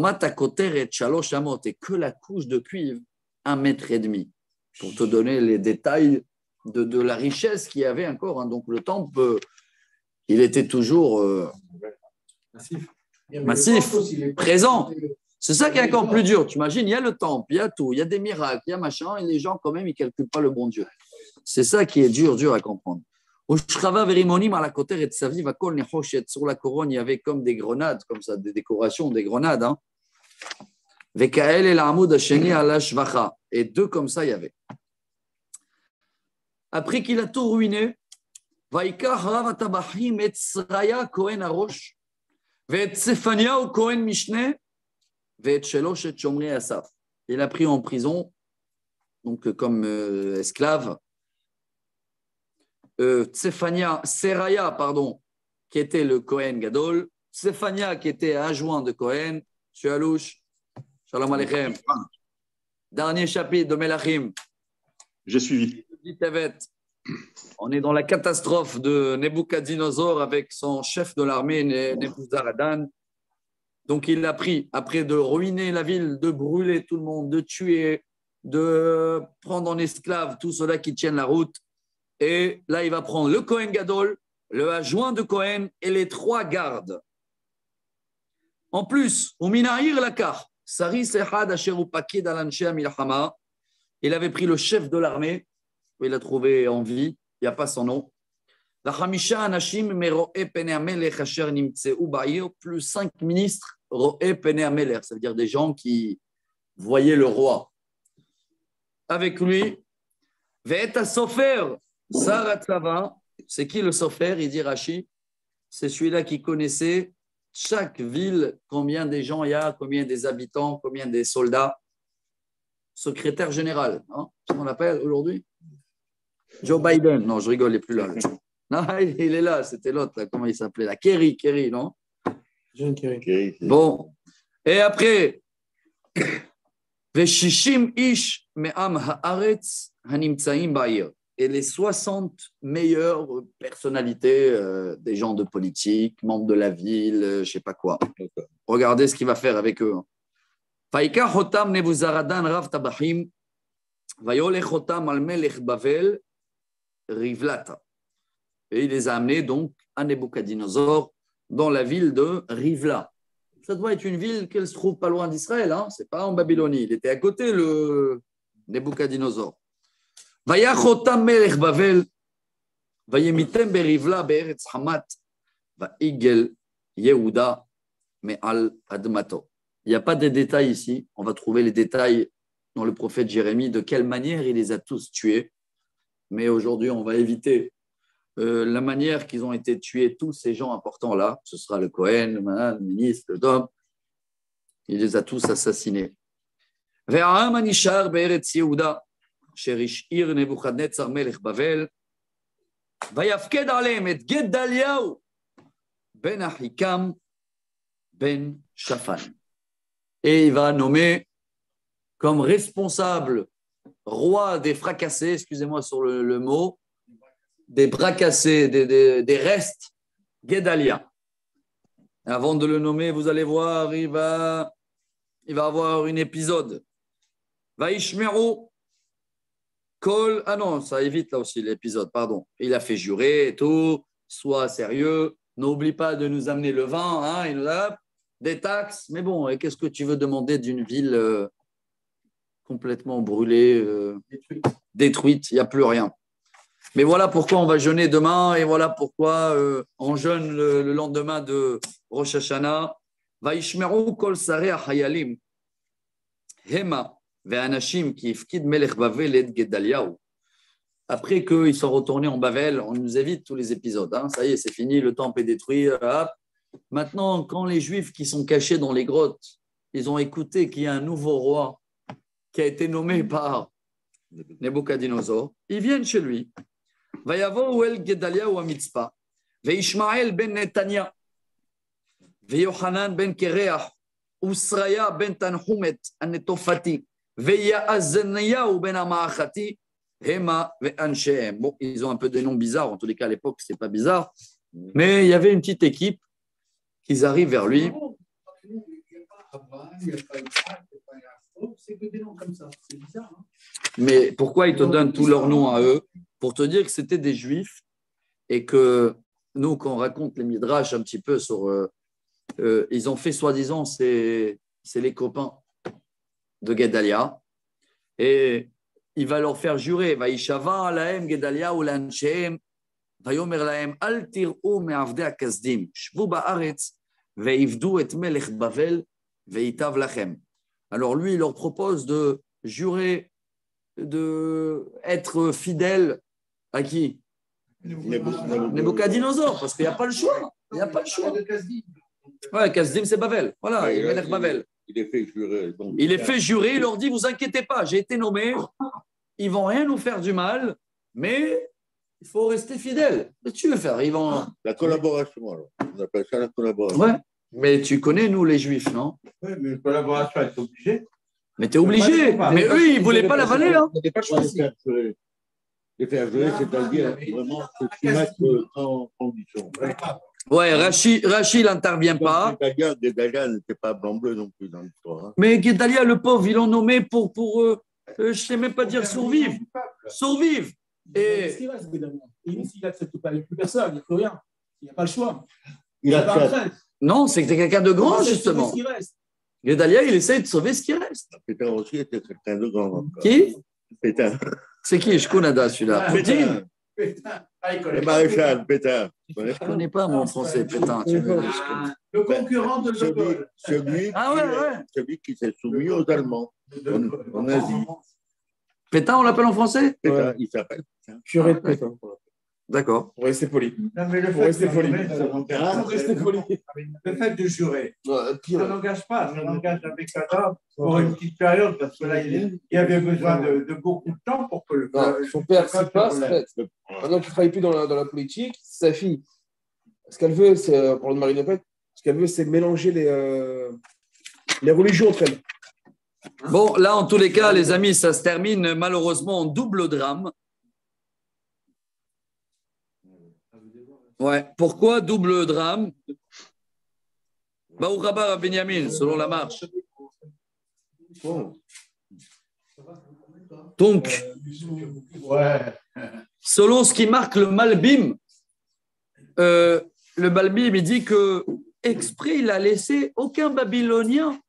la couche de cuivre, 1,5 mètre, pour te donner les détails de la richesse qu'il y avait encore. Donc le temple, il était toujours massif, présent. C'est ça qui est encore plus dur. Tu imagines, il y a le temple, il y a tout, il y a des miracles, il y a machin, et les gens, quand même, ils ne calculent pas le bon Dieu. C'est ça qui est dur à comprendre. Sur la couronne, il y avait comme des grenades, comme ça, des décorations, des grenades. Hein. Et deux comme ça, il y avait. Après qu'il a tout ruiné, il a pris en prison, donc comme esclave, Seraya, qui était le Kohen Gadol, Tsefania, qui était adjoint de Kohen, M. Alouche, Shalom Aleichem. Dernier chapitre de Melachim. J'ai suivi. On est dans la catastrophe de Nebuchadnezzar avec son chef de l'armée, Nebuzaradan. Donc, il a pris, après de ruiner la ville, de brûler tout le monde, de tuer, de prendre en esclave tous ceux-là qui tiennent la route. Et là, il va prendre le Kohen Gadol, le adjoint de Kohen et les 3 gardes. En plus, au Minahir Lakar, Saris Ehad Asher Upakid Al-Anshe Milchama, il avait pris le chef de l'armée, il l'a trouvé en vie, il n'y a pas son nom. Plus 5 ministres, ça veut dire des gens qui voyaient le roi. Avec lui, Ve'et Sofer, Saratzava, c'est qui le Sofer? Il dit Rashi, c'est celui-là qui connaissait chaque ville, combien des gens il y a, combien des habitants, combien des soldats. Secrétaire général, hein, c'est ce qu'on appelle aujourd'hui. Joe Biden, non, je rigole, il n'est plus là. Non, il est là, c'était l'autre, là. Comment il s'appelait là? Kerry, non? John Kerry. Bon, et après, Veshishim ish me'am haaretz hanimtsaim ba'ir. Et les 60 meilleures personnalités des gens de politique, membres de la ville, je ne sais pas quoi. Regardez ce qu'il va faire avec eux. Faïka chotam nebuzaradan rav tabachim, vayolech chotam al melech Bavel, Rivlata. Et il les a amenés donc à Nebuchadnezzar dans la ville de Rivla. Ça doit être une ville qui se trouve pas loin d'Israël, hein? Ce n'est pas en Babylonie. Il était à côté, le Nebuchadnezzar. Vayachotam melech Bavel, vayemitem berivla be'eretz hamat, vaigel Yehuda me'al admato. Il n'y a pas de détails ici. On va trouver les détails dans le prophète Jérémie, de quelle manière il les a tous tués. Mais aujourd'hui, on va éviter la manière qu'ils ont été tués, tous ces gens importants-là. Ce sera le Kohen, le ministre, le Dom. Il les a tous assassinés. Ve'a'am anishar be'eretz Yehuda, sherish'ir Nebuchadnezzar melech Bavel, vayafked aleim et Gedaliahu ben Ahikam ben Shaphan. Et il va nommer comme responsable roi des fracassés, excusez-moi sur le mot, des bras cassés, des restes, Guédalia. Avant de le nommer, vous allez voir, il va avoir un épisode. Vaishmeru Kol. Ah non, ça évite là aussi l'épisode, pardon. Il a fait jurer et tout, sois sérieux, n'oublie pas de nous amener le vin, hein, il nous a des taxes. Mais bon, et qu'est-ce que tu veux demander d'une ville complètement brûlée, détruite, il n'y a plus rien. Mais voilà pourquoi on va jeûner demain et voilà pourquoi on jeûne le lendemain de Rosh Hashanah. Vaishmeru kol sarei hayalim hema Ve'anashim ki ifkid melech Bavel et Gedaliahu. Après qu'ils sont retournés en Bavel, on nous évite tous les épisodes. Hein. Ça y est, c'est fini, le temple est détruit. Hop. Maintenant, quand les Juifs qui sont cachés dans les grottes, ils ont écouté qu'il y a un nouveau roi qui a été nommé par Nebuchadnezzar, ils viennent chez lui. Vayavo el Gedaliahu Mitzpah, Veishmael ben Netanya, Veyohanan ben Kereach, Usraya ben Tanhumet Anetofati, Veyaazaniyahu ben Amaachati, Hema ve'anshehem. Bon, ils ont un peu des noms bizarres. En tous les cas, à l'époque, ce n'est pas bizarre. Mais il y avait une petite équipe qui arrivent vers lui. Il n'y a pas Abraham, il n'y a pas Isaac, il n'y a pas Yaakov, c'est que des noms comme ça. C'est bizarre. Hein. Mais pourquoi ils te donnent tous leurs noms à eux? Pour te dire que c'était des Juifs et que nous, quand on raconte les Midrash un petit peu sur... ils ont fait soi-disant, c'est les copains de Gedalia. Et il va leur faire jurer. Vaishava alahem Gedalia ou l'anchem. Vayomer lahem al tir'u me'avdei hakazdim. Shvu ba'aretz ve'ivdu et melech Bavel ve'itav lachem. Alors lui, il leur propose de jurer, d'être fidèle à qui? Nebuchadnezzar, parce qu'il n'y a pas le choix. Il n'y a pas le choix. Ouais, Kazdim, c'est Bavel. Voilà, melech Bavel. Il est fait jurer. Donc, il est fait jurer, il leur dit, vous inquiétez pas, j'ai été nommé, ils vont rien nous faire du mal, mais il faut rester fidèle. Qu'est-ce que tu veux faire? La collaboration, alors. On appelle ça la collaboration. Ouais, mais tu connais, nous, les Juifs, non? Oui, mais une collaboration, elle est obligée. Mais tu es obligé. Mais eux, ils ne voulaient pas la valer. Hein. On n'avait pas le choix aussi. Les faire jurer, c'est-à-dire vraiment que tu mettes en condition. Ouais, Rachid n'intervient pas. Gedalia n'était pas blanc-bleu non plus dans l'histoire. Hein. Mais Gedalia, le pauvre, ils l'ont nommé pour je ne sais même pas dire survivre. Survivre. Et... Qu'est-ce qu'il reste, Gedalia? Il n'accepte pas, il n'y a plus personne, il n'y a plus rien. Il n'y a pas le choix. Il accepte. Non, c'est que c'est quelqu'un de grand, justement. Gedalia, il essaie de sauver ce qui reste. Pétain aussi était quelqu'un de grand. Qui? Pétain. C'est qui? Je connais celui-là. Pétain. Le maréchal, Pétain. Je ne connais pas mon français, Pétain. Le concurrent de De Gaulle. Celui qui s'est soumis aux Allemands en Asie. Pétain, on l'appelle en français? Pétain, il s'appelle Pétain. Curé de Pétain. D'accord. Pour rester poli. Non, mais le fait de jurer, ça n'engage pas, ça n'engage avec sa dame pour une petite période, parce que là, il y avait besoin de beaucoup de temps pour que le. Son père s'y passe, en fait. Maintenant qu'il ne travaille plus dans la politique, sa fille, ce qu'elle veut, c'est, pour le Marine Le Pen, ce qu'elle veut, c'est mélanger les religions entre elles. Bon, là, en tous les cas, les amis, ça se termine malheureusement en double drame. Ouais. Pourquoi double drame? Baou Rabar Benyamin, selon la marche. Donc, selon ce qui marque le Malbim, le Malbim, il dit que exprès, il a laissé aucun Babylonien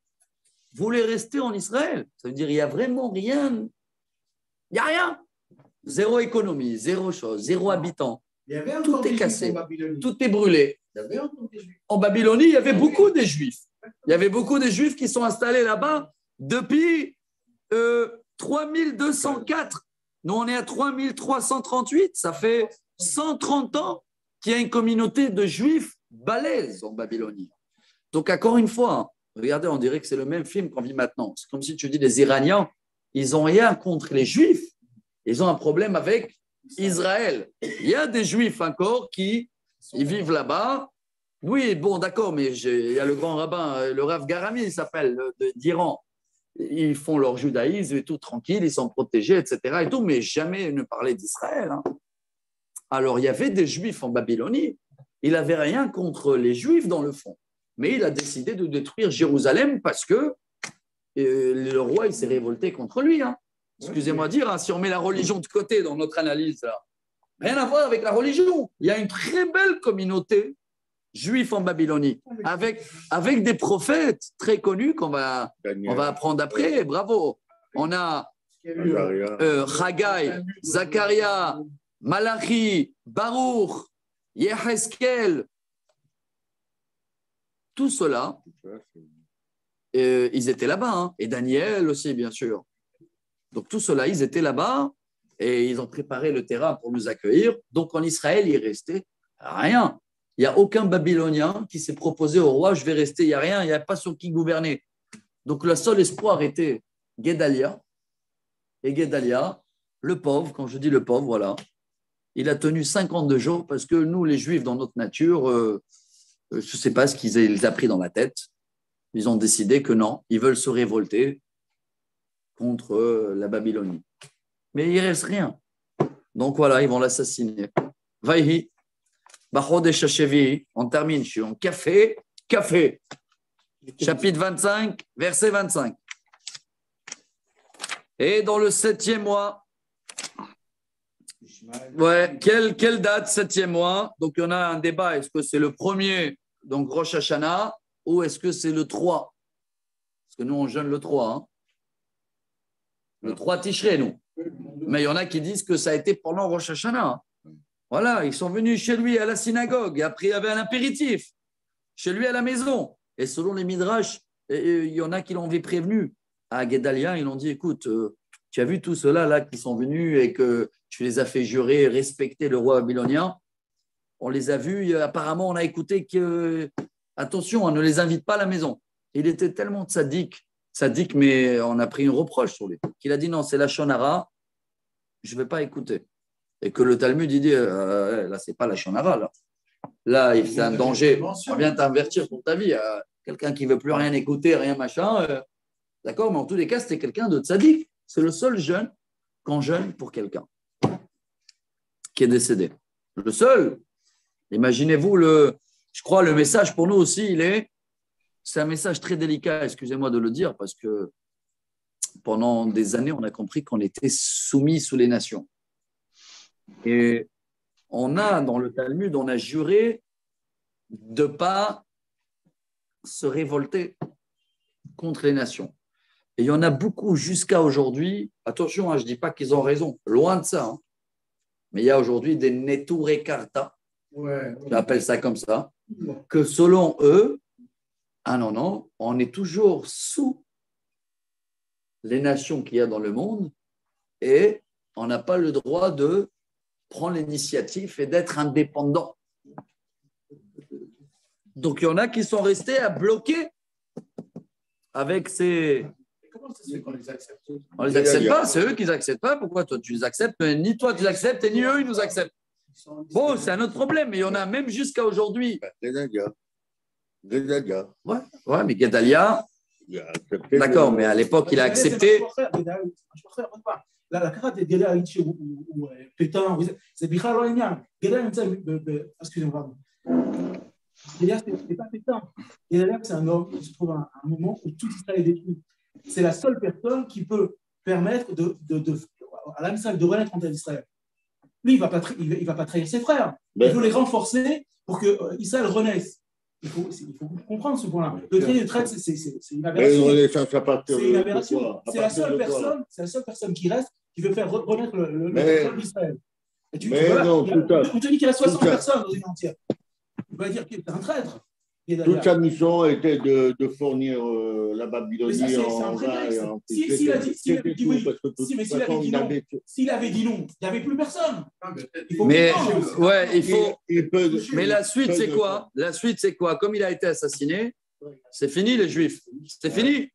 voulait rester en Israël. Ça veut dire qu'il n'y a vraiment rien. Il n'y a rien. Zéro économie, zéro chose, zéro habitant. Tout est cassé, tout est brûlé. En Babylonie, il y avait beaucoup de Juifs. Il y avait beaucoup de Juifs qui sont installés là-bas depuis 3204. Nous, on est à 3338. Ça fait 130 ans qu'il y a une communauté de Juifs balèzes en Babylonie. Donc, encore une fois, regardez, on dirait que c'est le même film qu'on vit maintenant. C'est comme si tu dis les Iraniens, ils n'ont rien contre les Juifs. Ils ont un problème avec Israël. Il y a des Juifs encore qui ils vivent là-bas. Oui, bon, d'accord, mais il y a le grand rabbin, le Rav Garami, il s'appelle, d'Iran. Ils font leur judaïsme et tout tranquille, ils sont protégés, etc. Et tout, mais jamais ne parler d'Israël. Hein. Alors, il y avait des Juifs en Babylonie. Il n'avait rien contre les Juifs dans le fond. Mais il a décidé de détruire Jérusalem parce que le roi il s'est révolté contre lui. Hein. Excusez-moi de dire, hein, si on met la religion de côté dans notre analyse, là, rien à voir avec la religion. Il y a une très belle communauté juive en Babylonie, avec des prophètes très connus qu'on va apprendre après. Bravo. On a Haggai, Zacharia, Malachi, Baruch, Yeheskel. Tout cela, ils étaient là-bas. Hein. Et Daniel aussi, bien sûr. Donc, tout cela, ils étaient là-bas et ils ont préparé le terrain pour nous accueillir. Donc, en Israël, il restait rien. Il n'y a aucun Babylonien qui s'est proposé au roi, je vais rester, il n'y a rien, il n'y a pas sur qui gouverner. Donc, le seul espoir était Guédalia. Et Guédalia, le pauvre, quand je dis le pauvre, voilà, il a tenu 52 jours parce que nous, les Juifs, dans notre nature, je ne sais pas ce qu'ils les a pris dans la tête. Ils ont décidé que non, ils veulent se révolter contre la Babylonie. Mais il ne reste rien. Donc voilà, ils vont l'assassiner. Vaïhi, Bachodesh Hashevi, on termine, je suis en café. Chapitre 25, verset 25. Et dans le 7e mois, quelle date, 7e mois? Donc il y en a un débat, est-ce que c'est le premier, donc Rosh Hashanah, ou est-ce que c'est le 3? Parce que nous, on jeûne le 3. Hein. Le 3 Tishrei, nous. Mais il y en a qui disent que ça a été pendant Rosh Hashanah. Voilà, ils sont venus chez lui à la synagogue. Et après, il y avait un apéritif. Chez lui à la maison. Et selon les Midrash, il y en a qui l'ont prévenu. À Guédalia, ils l'ont dit, écoute, tu as vu tous ceux-là là, qui sont venus et que tu les as fait jurer, respecter le roi babylonien. On les a vus. Apparemment, on a écouté que, attention, on ne les invite pas à la maison. Il était tellement sadique, mais on a pris une reproche sur lui, qu'il a dit non, c'est la Shonara, je ne vais pas écouter. Et que le Talmud, il dit, là, ce n'est pas la Shonara. Là, c'est un danger. On vient t'invertir pour ta vie. Quelqu'un qui ne veut plus rien écouter, rien machin. D'accord, mais en tous les cas, c'était quelqu'un de tzaddik. C'est le seul jeune qu'on jeûne pour quelqu'un qui est décédé. Le seul. Imaginez-vous, je crois le message pour nous aussi, c'est un message très délicat, excusez-moi de le dire, parce que pendant des années, on a compris qu'on était soumis sous les nations. Et dans le Talmud, on a juré de ne pas se révolter contre les nations. Et il y en a beaucoup jusqu'à aujourd'hui. Attention, je ne dis pas qu'ils ont raison, loin de ça. Hein. Mais il y a aujourd'hui des Neturei Karta, j'appelle ça comme ça, que selon eux, non, on est toujours sous les nations qu'il y a dans le monde et on n'a pas le droit de prendre l'initiative et d'être indépendant. Donc, il y en a qui sont restés à bloquer avec ces... Comment ça se fait qu'on les accepte? On ne les accepte pas, c'est eux qui ne les acceptent pas. Pourquoi toi tu les acceptes? Ni toi tu les acceptes et ni eux ils nous acceptent. Bon, c'est un autre problème, mais il y en a même jusqu'à aujourd'hui. Guédalia. Ouais, mais Guédalia, d'accord, mais à l'époque il a accepté. La carte de Guédalia ou Pétain, c'est Bichal Rolignan. Guédalia, excusez-moi, Guédalia, c'est pas Pétain. Guédalia, c'est un homme qui se trouve à un moment où tout Israël est détruit. C'est la seule personne qui peut permettre à l'Amisraël de renaître en terre d'Israël. Lui, il ne va pas trahir ses frères. Il veut les renforcer pour que Israël renaisse. Il faut comprendre ce point-là. Le traité de traite, c'est une aberration. C'est une aberration. C'est la seule personne qui reste qui veut faire renaître le peuple d'Israël. On te dit qu'il y a 60 personnes dans une entière. On va dire qu'il est un traître. Toute sa mission était de fournir la Babylonie en vin et en s'il avait dit oui, s'il avait dit non, il n'y avait plus personne. Mais la suite, c'est quoi? La suite, c'est quoi? Comme il a été assassiné, c'est fini les Juifs. C'est fini.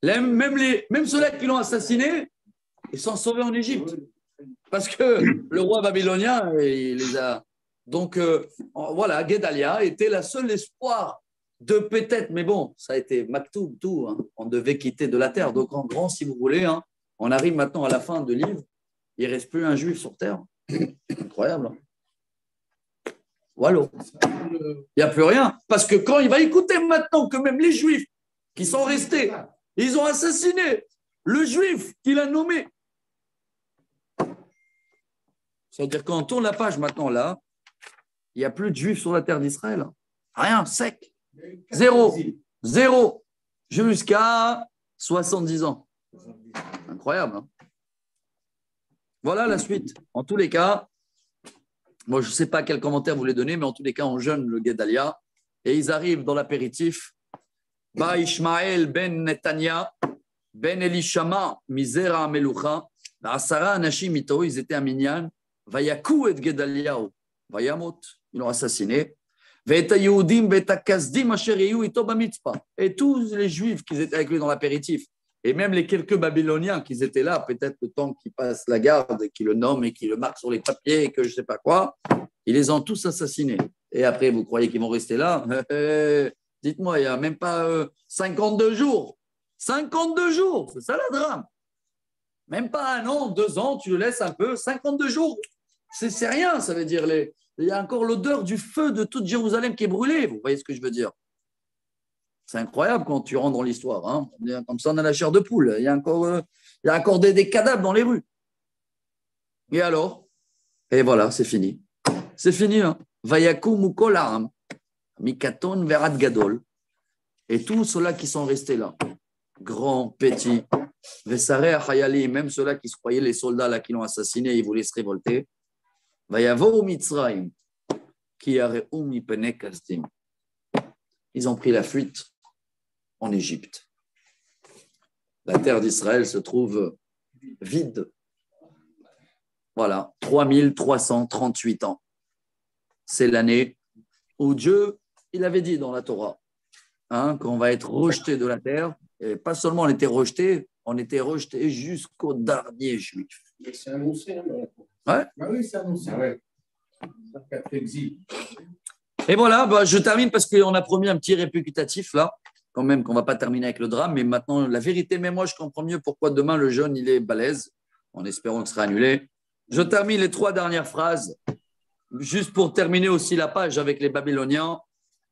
Même ceux-là qui l'ont assassiné, ils sont sauvés en Égypte. Parce que le roi babylonien, il les a... Donc, voilà, Guédalia était la seule espoir de peut-être, mais bon, ça a été maktoub, tout, hein, on devait quitter de la terre. Donc, en grand, si vous voulez, hein, on arrive maintenant à la fin du livre, il ne reste plus un juif sur terre. Incroyable. Hein. Voilà. Il n'y a plus rien. Parce que quand il va écouter maintenant que même les juifs qui sont restés, ils ont assassiné le juif qu'il a nommé. C'est-à-dire qu'on tourne la page maintenant là, il n'y a plus de juifs sur la terre d'Israël. Rien, sec. Zéro. Jusqu'à 70 ans. Incroyable. Hein? Voilà la suite. En tous les cas, moi je ne sais pas quel commentaire vous voulez donner, mais en tous les cas, on jeûne le Guédalia et ils arrivent dans l'apéritif. Ba Ishmael ben Netanya, Ben Elishama, Misera Amelucha, Asara Anashim Mito, ils étaient à Minyan, Vayakou et Gedaliaou, Vayamot, ils l'ont assassiné. Et tous les Juifs qui étaient avec lui dans l'apéritif, et même les quelques Babyloniens qui étaient là, peut-être le temps qu'ils passent la garde, qui le nomment et qui le marquent sur les papiers, et que je ne sais pas quoi, ils les ont tous assassinés. Et après, vous croyez qu'ils vont rester là? Dites-moi, il n'y a même pas 52 jours. 52 jours, c'est ça le drame. Même pas 1 an, 2 ans, tu le laisses un peu. 52 jours, c'est rien, ça veut dire. Il y a encore l'odeur du feu de toute Jérusalem qui est brûlée. Vous voyez ce que je veux dire? C'est incroyable quand tu rentres dans l'histoire. Hein. Comme ça, on a la chair de poule. Il y a encore des cadavres dans les rues. Et alors? Et voilà, c'est fini. C'est fini. Hein. Vayakou Mukolam, Mikaton Verat Gadol. Et tous ceux-là qui sont restés là, grands, petits, Vesare Achayali, même ceux-là qui se croyaient les soldats là, qui l'ont assassiné, ils voulaient se révolter. Ils ont pris la fuite en Égypte. La terre d'Israël se trouve vide. Voilà, 3338 ans. C'est l'année où Dieu, il avait dit dans la Torah, qu'on va être rejeté de la terre. Et pas seulement on était rejeté jusqu'au dernier juif. C'est annoncé. Ouais. Ah oui, c'est annoncé. Ah ouais. Et voilà, je termine parce qu'on a promis un petit réputatif là, quand même, qu'on ne va pas terminer avec le drame. Mais maintenant, la vérité, même moi, je comprends mieux pourquoi demain le jeune, il est balèze, en espérant que ce sera annulé. Je termine les 3 dernières phrases, juste pour terminer aussi la page avec les Babyloniens.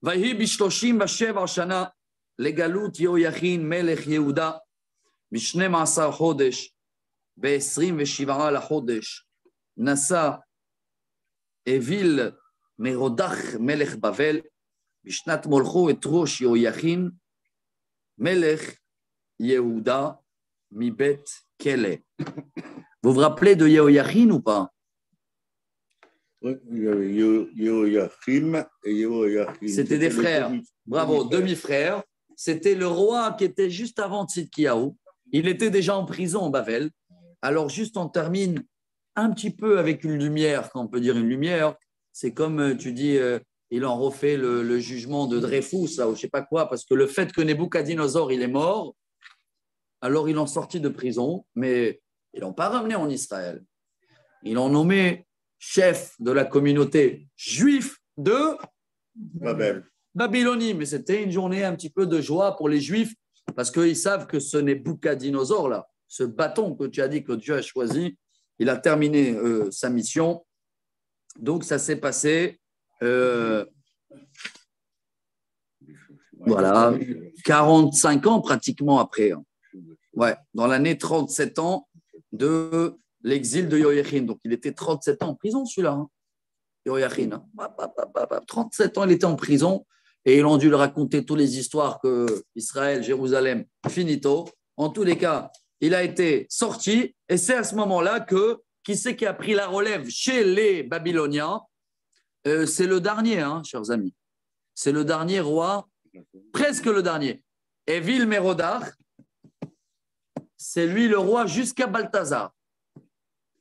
Vahi bishloshim bashev arshana legalut Yehoyachin melech Yehuda bishnem asar chodesh be'esrim veshivara la chodesh nasa Evil Merodach Melech Bavel, Bishnat Molcho et Rosh Yehoyachin, Melech Yehuda, Mibet Kele. Vous vous rappelez de Yehoyachin ou pas? Oui, il y avait Yehoyachim et Yehoyachim. C'était des frères. Bravo, demi-frères. C'était le roi qui était juste avant Tzidkiyahu. Il était déjà en prison en Bavel. Alors, juste on termine un petit peu avec une lumière, quand on peut dire une lumière, c'est comme tu dis, ils ont refait le jugement de Dreyfus, là, ou je ne sais pas quoi, parce que le fait que Nebuchadnezzar, il est mort, alors ils l'ont sorti de prison, mais ils ne l'ont pas ramené en Israël. Ils l'ont nommé chef de la communauté juive de Babylonie, mais c'était une journée un petit peu de joie pour les Juifs, parce qu'ils savent que ce Nebuchadnezzar, là, ce bâton que tu as dit que Dieu a choisi, il a terminé sa mission. Donc, ça s'est passé, voilà, 45 ans pratiquement après. Ouais, dans l'année 37 ans de l'exil de Yehoyachin. Donc, il était 37 ans en prison, celui-là. Yehoyachin. 37 ans, il était en prison. Et ils ont dû le raconter toutes les histoires que Israël, Jérusalem, finito. En tous les cas, il a été sorti, et c'est à ce moment-là que, qui c'est qui a pris la relève chez les Babyloniens? C'est le dernier, chers amis. C'est le dernier roi, presque le dernier. Evil Merodach, c'est lui le roi jusqu'à Balthazar.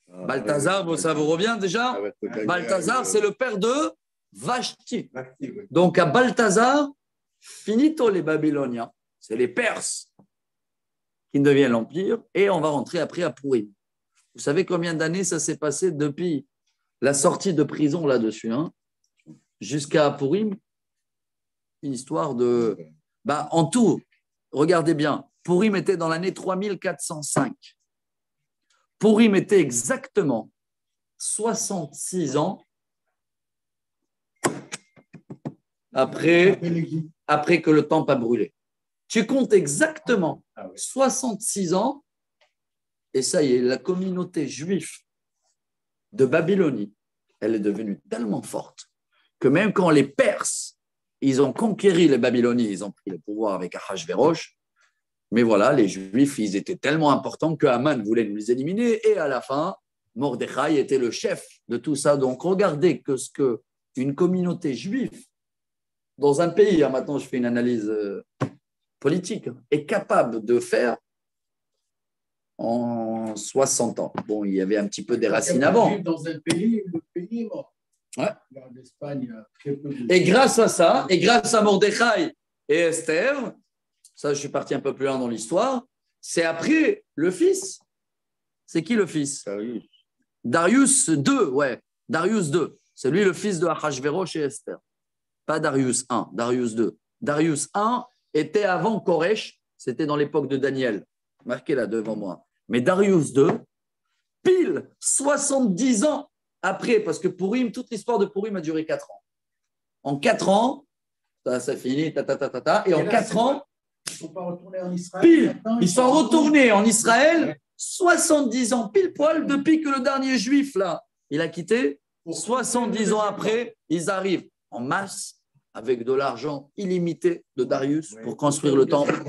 Balthazar, ça vous revient déjà? Balthazar, c'est le père de Vashti. Donc à Balthazar, finito les Babyloniens, c'est les Perses qui deviennent l'Empire, et on va rentrer après à Pourim. Vous savez combien d'années ça s'est passé depuis la sortie de prison là-dessus, jusqu'à Pourim? Une histoire de... en tout, regardez bien, Pourim était dans l'année 3405. Pourim était exactement 66 ans après que le temple a brûlé. Tu comptes exactement 66 ans, et ça y est, la communauté juive de Babylonie, elle est devenue tellement forte que même quand les Perses, ils ont conquéri les Babyloniens, ils ont pris le pouvoir avec Ahasverosh, mais voilà, les Juifs, ils étaient tellement importants que Haman voulait nous les éliminer, et à la fin, Mordechai était le chef de tout ça. Donc regardez que ce qu'une communauté juive dans un pays, maintenant je fais une analyse politique, est capable de faire, en 60 ans. Bon, il y avait un petit peu des racines avant. Dans un pays, le pays est mort. Ouais. L'Espagne a très peu de... Et grâce à ça, et grâce à Mordechai et Esther, ça je suis parti un peu plus loin dans l'histoire, c'est après le fils. C'est qui le fils? Darius II, ouais. Darius II. C'est lui le fils de Achashverosh et Esther. Pas Darius I, Darius II. Darius I était avant Koresh, c'était dans l'époque de Daniel. Marquez là devant moi. Mais Darius II, pile 70 ans après, parce que Purim, toute l'histoire de Purim a duré 4 ans. En 4 ans, ça finit, et en 4 ans, ils ne sont pas retournés en Israël. Pile, ils sont retournés en Israël 70 ans, pile poil, depuis que le dernier juif, là, il a quitté. 70 ans après, ils arrivent en masse avec de l'argent illimité de Darius pour construire le temple.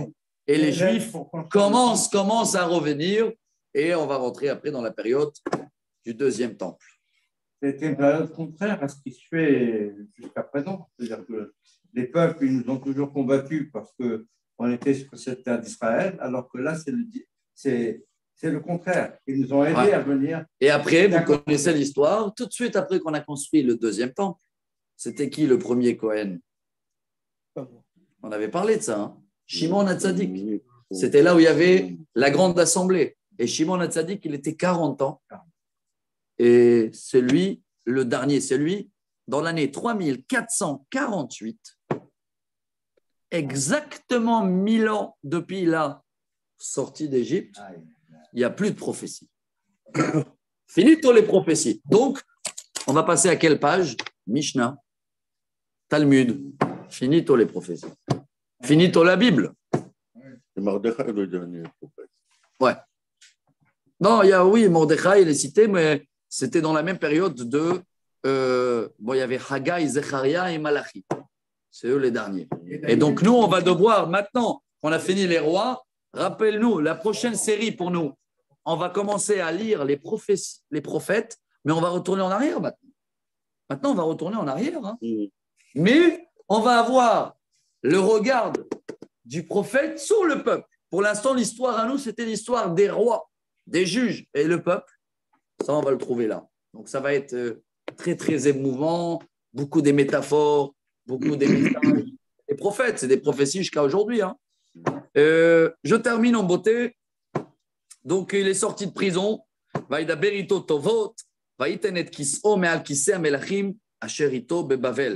Et les juifs commencent à revenir et on va rentrer après dans la période du deuxième temple. C'était une période contraire à ce qui se fait jusqu'à présent. C'est-à-dire que les peuples, ils nous ont toujours combattus parce qu'on était sur cette terre d'Israël, alors que là, c'est le contraire. Ils nous ont aidés à venir. Et après, vous connaissez l'histoire, tout de suite après qu'on a construit le deuxième temple, c'était qui le premier Kohen? On avait parlé de ça. Hein? Shimon Hatzadik. C'était là où il y avait la grande assemblée. Et Shimon Hatzadik, il était 40 ans. Et celui, le dernier, c'est lui, dans l'année 3448, exactement 1000 ans depuis la sortie d'Égypte, il n'y a plus de prophétie. Finito les prophéties. Donc, on va passer à quelle page? Mishnah, Talmud. Finito les prophéties. Finito la Bible. C'est Mordechai le dernier prophète. Ouais. Non, oui, Mordechai, il est cité, mais c'était dans la même période de... il y avait Haggai, Zecharia et Malachi. C'est eux les derniers. Et donc, nous, on va devoir, maintenant qu'on a fini les rois, rappelle-nous, la prochaine série pour nous, on va commencer à lire les prophètes, mais on va retourner en arrière maintenant. Maintenant, on va retourner en arrière. Hein. Mais on va avoir le regard du prophète sur le peuple. Pour l'instant, l'histoire à nous, c'était l'histoire des rois, des juges et le peuple. Ça, on va le trouver là. Donc, ça va être très, très émouvant, beaucoup des métaphores, beaucoup des messages. Les prophètes, c'est des prophéties jusqu'à aujourd'hui. Hein. Je termine en beauté. Donc, il est sorti de prison.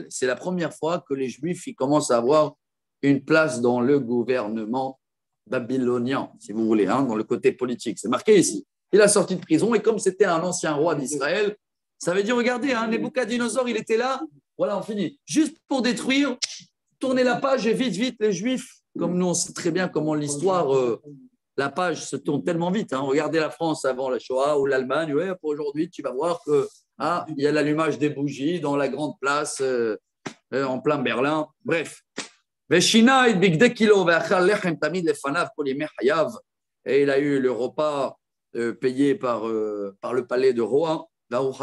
C'est la première fois que les Juifs ils commencent à avoir une place dans le gouvernement babylonien, si vous voulez, hein, dans le côté politique. C'est marqué ici. Il a sorti de prison et comme c'était un ancien roi d'Israël, ça veut dire, regardez, hein, Nebukadnezar, il était là. Voilà, on finit. Juste pour détruire, tourner la page et vite, les Juifs, comme nous, on sait très bien comment l'histoire, la page se tourne tellement vite. Hein. Regardez la France avant la Shoah ou l'Allemagne. Ouais, pour aujourd'hui, tu vas voir que il y a l'allumage des bougies dans la grande place en plein Berlin. Bref. Et il a eu le repas payé par le palais de roi. Donc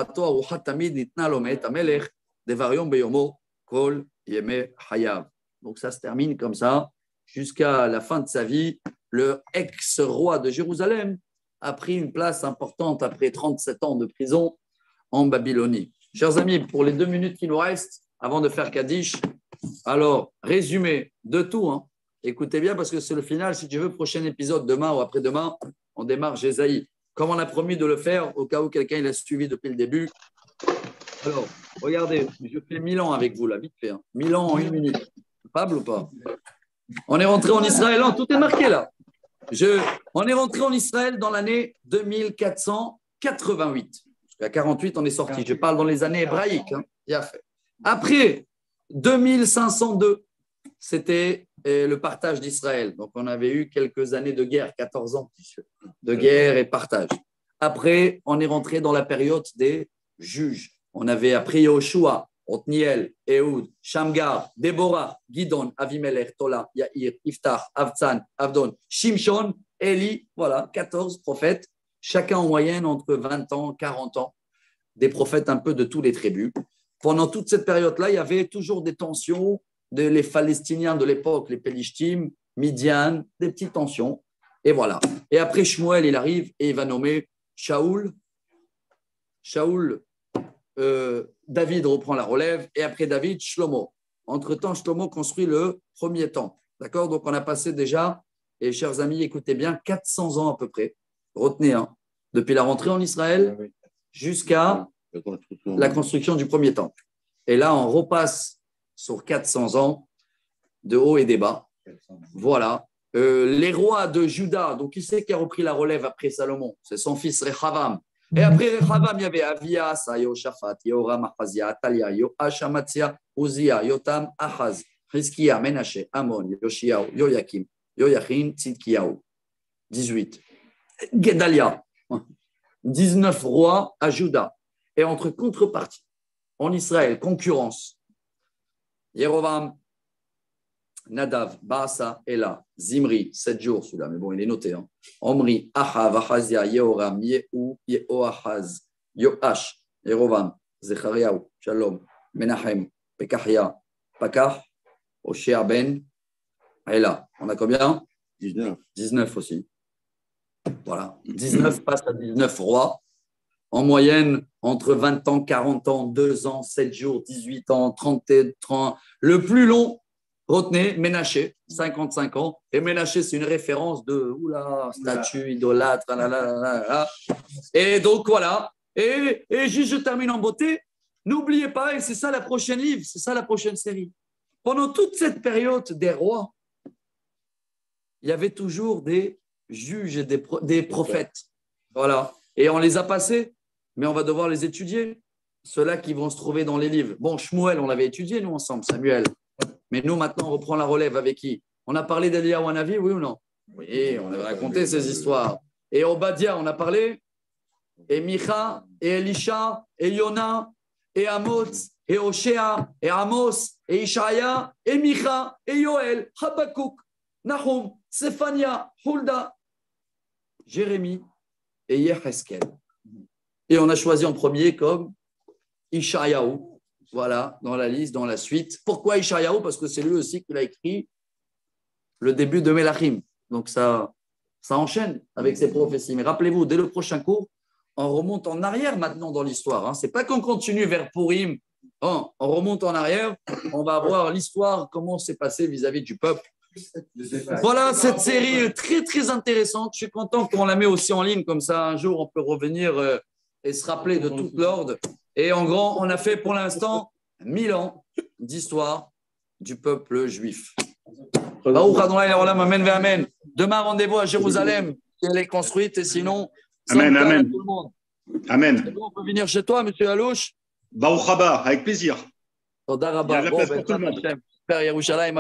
ça se termine comme ça jusqu'à la fin de sa vie. Le ex-roi de Jérusalem a pris une place importante après 37 ans de prison en Babylonie. Chers amis, pour les 2 minutes qui nous restent, avant de faire Kaddish, alors, résumé de tout. Hein. Écoutez bien parce que c'est le final. Si tu veux, prochain épisode, demain ou après-demain, on démarre Jésaïe. Comme on a promis de le faire, au cas où quelqu'un l'a suivi depuis le début. Alors, regardez, je fais 1000 ans avec vous, là, vite fait. Hein. 1000 ans en 1 minute. Capable ou pas? On est rentré en Israël. Non, tout est marqué là. On est rentré en Israël dans l'année 2488. À 48, on est sorti. Je parle dans les années hébraïques. Hein. Bien fait. Après 2502, c'était le partage d'Israël. Donc, on avait eu quelques années de guerre, 14 ans de guerre et partage. Après, on est rentré dans la période des juges. On avait après Yoshua, Othniel, Ehud, Shamgar, Déborah, Gidon, Avimelech, Tola, Yair, Iftach, Avtsan, Avdon, Shimshon, Eli, voilà, 14 prophètes, chacun en moyenne entre 20 ans, 40 ans, des prophètes un peu de tous les tribus. Pendant toute cette période-là, il y avait toujours des tensions, les Palestiniens de l'époque, les Pélishtim, Midian, des petites tensions. Et voilà. Et après, Shmuel, il arrive et il va nommer Shaoul. David reprend la relève. Et après David, Shlomo. Entre-temps, Shlomo construit le premier temple. D'accord? Donc, on a passé déjà, et chers amis, écoutez bien, 400 ans à peu près. Retenez, hein, depuis la rentrée en Israël jusqu'à la construction du premier temple. Et là, on repasse sur 400 ans de haut et des bas. Voilà. Les rois de Juda, donc qui c'est qui a repris la relève après Salomon? C'est son fils Rechavam. Et après Rechavam, il y avait Avia, Asa, Yoshaphat, Yoram, Achazia, Atalia, Yoash, Amatzia, Uzia, Yotam, Achaz, Hizkia, Menaché, Amon, Yoshiao, Yoyakim, Yoyachin, Tzidkiyahu. 18. Gedalia. 19 rois à Juda. Et entre contrepartie, en Israël, concurrence, Yerovam, Nadav, Baasa, Ela, Zimri, 7 jours celui-là, mais bon, il est noté. Hein. Omri, Achav, Achazia, Yehoram, Yehu, Yehoachaz, Yoash, Yerovam, Zechariah, Shalom, Menachem, Pekahia, Pakah, Oshea Ben, Ela. On a combien? 19 aussi. Voilà. 19 passe à 19 rois. En moyenne, entre 20 ans, 40 ans, 2 ans, 7 jours, 18 ans, 30. Le plus long, retenez, Ménaché, 55 ans. Et Ménaché, c'est une référence de statue, idolâtre. Et donc, voilà. Et juste, je termine en beauté. N'oubliez pas, et c'est ça la prochaine livre, c'est ça la prochaine série. Pendant toute cette période des rois, il y avait toujours des juges et des prophètes. Voilà. Et on les a passés, mais on va devoir les étudier. Ceux-là qui vont se trouver dans les livres. Bon, Shmuel, on l'avait étudié, nous, ensemble, Samuel. Mais nous, maintenant, on reprend la relève avec qui? On a parlé d'Eliyahu Hanavi, oui ou non? Oui, on avait raconté ces histoires. Et Obadiah, on a parlé. Et Micha, et Elisha, et Yona, et Amoz, et Oshea, et Amos, et Ishaya, et Micha, et Yoel, Habakkuk, Nahum, Séphania, Hulda, Jérémie et Yeheskel. Et on a choisi en premier comme Ishayahu, voilà, dans la liste, dans la suite. Pourquoi Ishayahu? Parce que c'est lui aussi qui a écrit le début de Melachim. Donc ça enchaîne avec ses prophéties. Mais rappelez-vous, dès le prochain cours, on remonte en arrière maintenant dans l'histoire. Hein. Ce n'est pas qu'on continue vers Purim. On remonte en arrière, on va voir l'histoire, comment c'est passé vis-à-vis du peuple. Voilà, cette série très, très intéressante. Je suis content qu'on la met aussi en ligne, comme ça, un jour, on peut revenir et se rappeler de tout l'ordre. Et en grand, on a fait pour l'instant 1000 ans d'histoire du peuple juif. Amen. Demain, rendez-vous à Jérusalem. Elle est construite et sinon, Amen, amen. tout le monde. Amen. Bon, on peut venir chez toi, monsieur Alouche. Baruch haba, avec plaisir. Toda Il y a rabba. de la place pour tout le monde. Père Yerushalayim.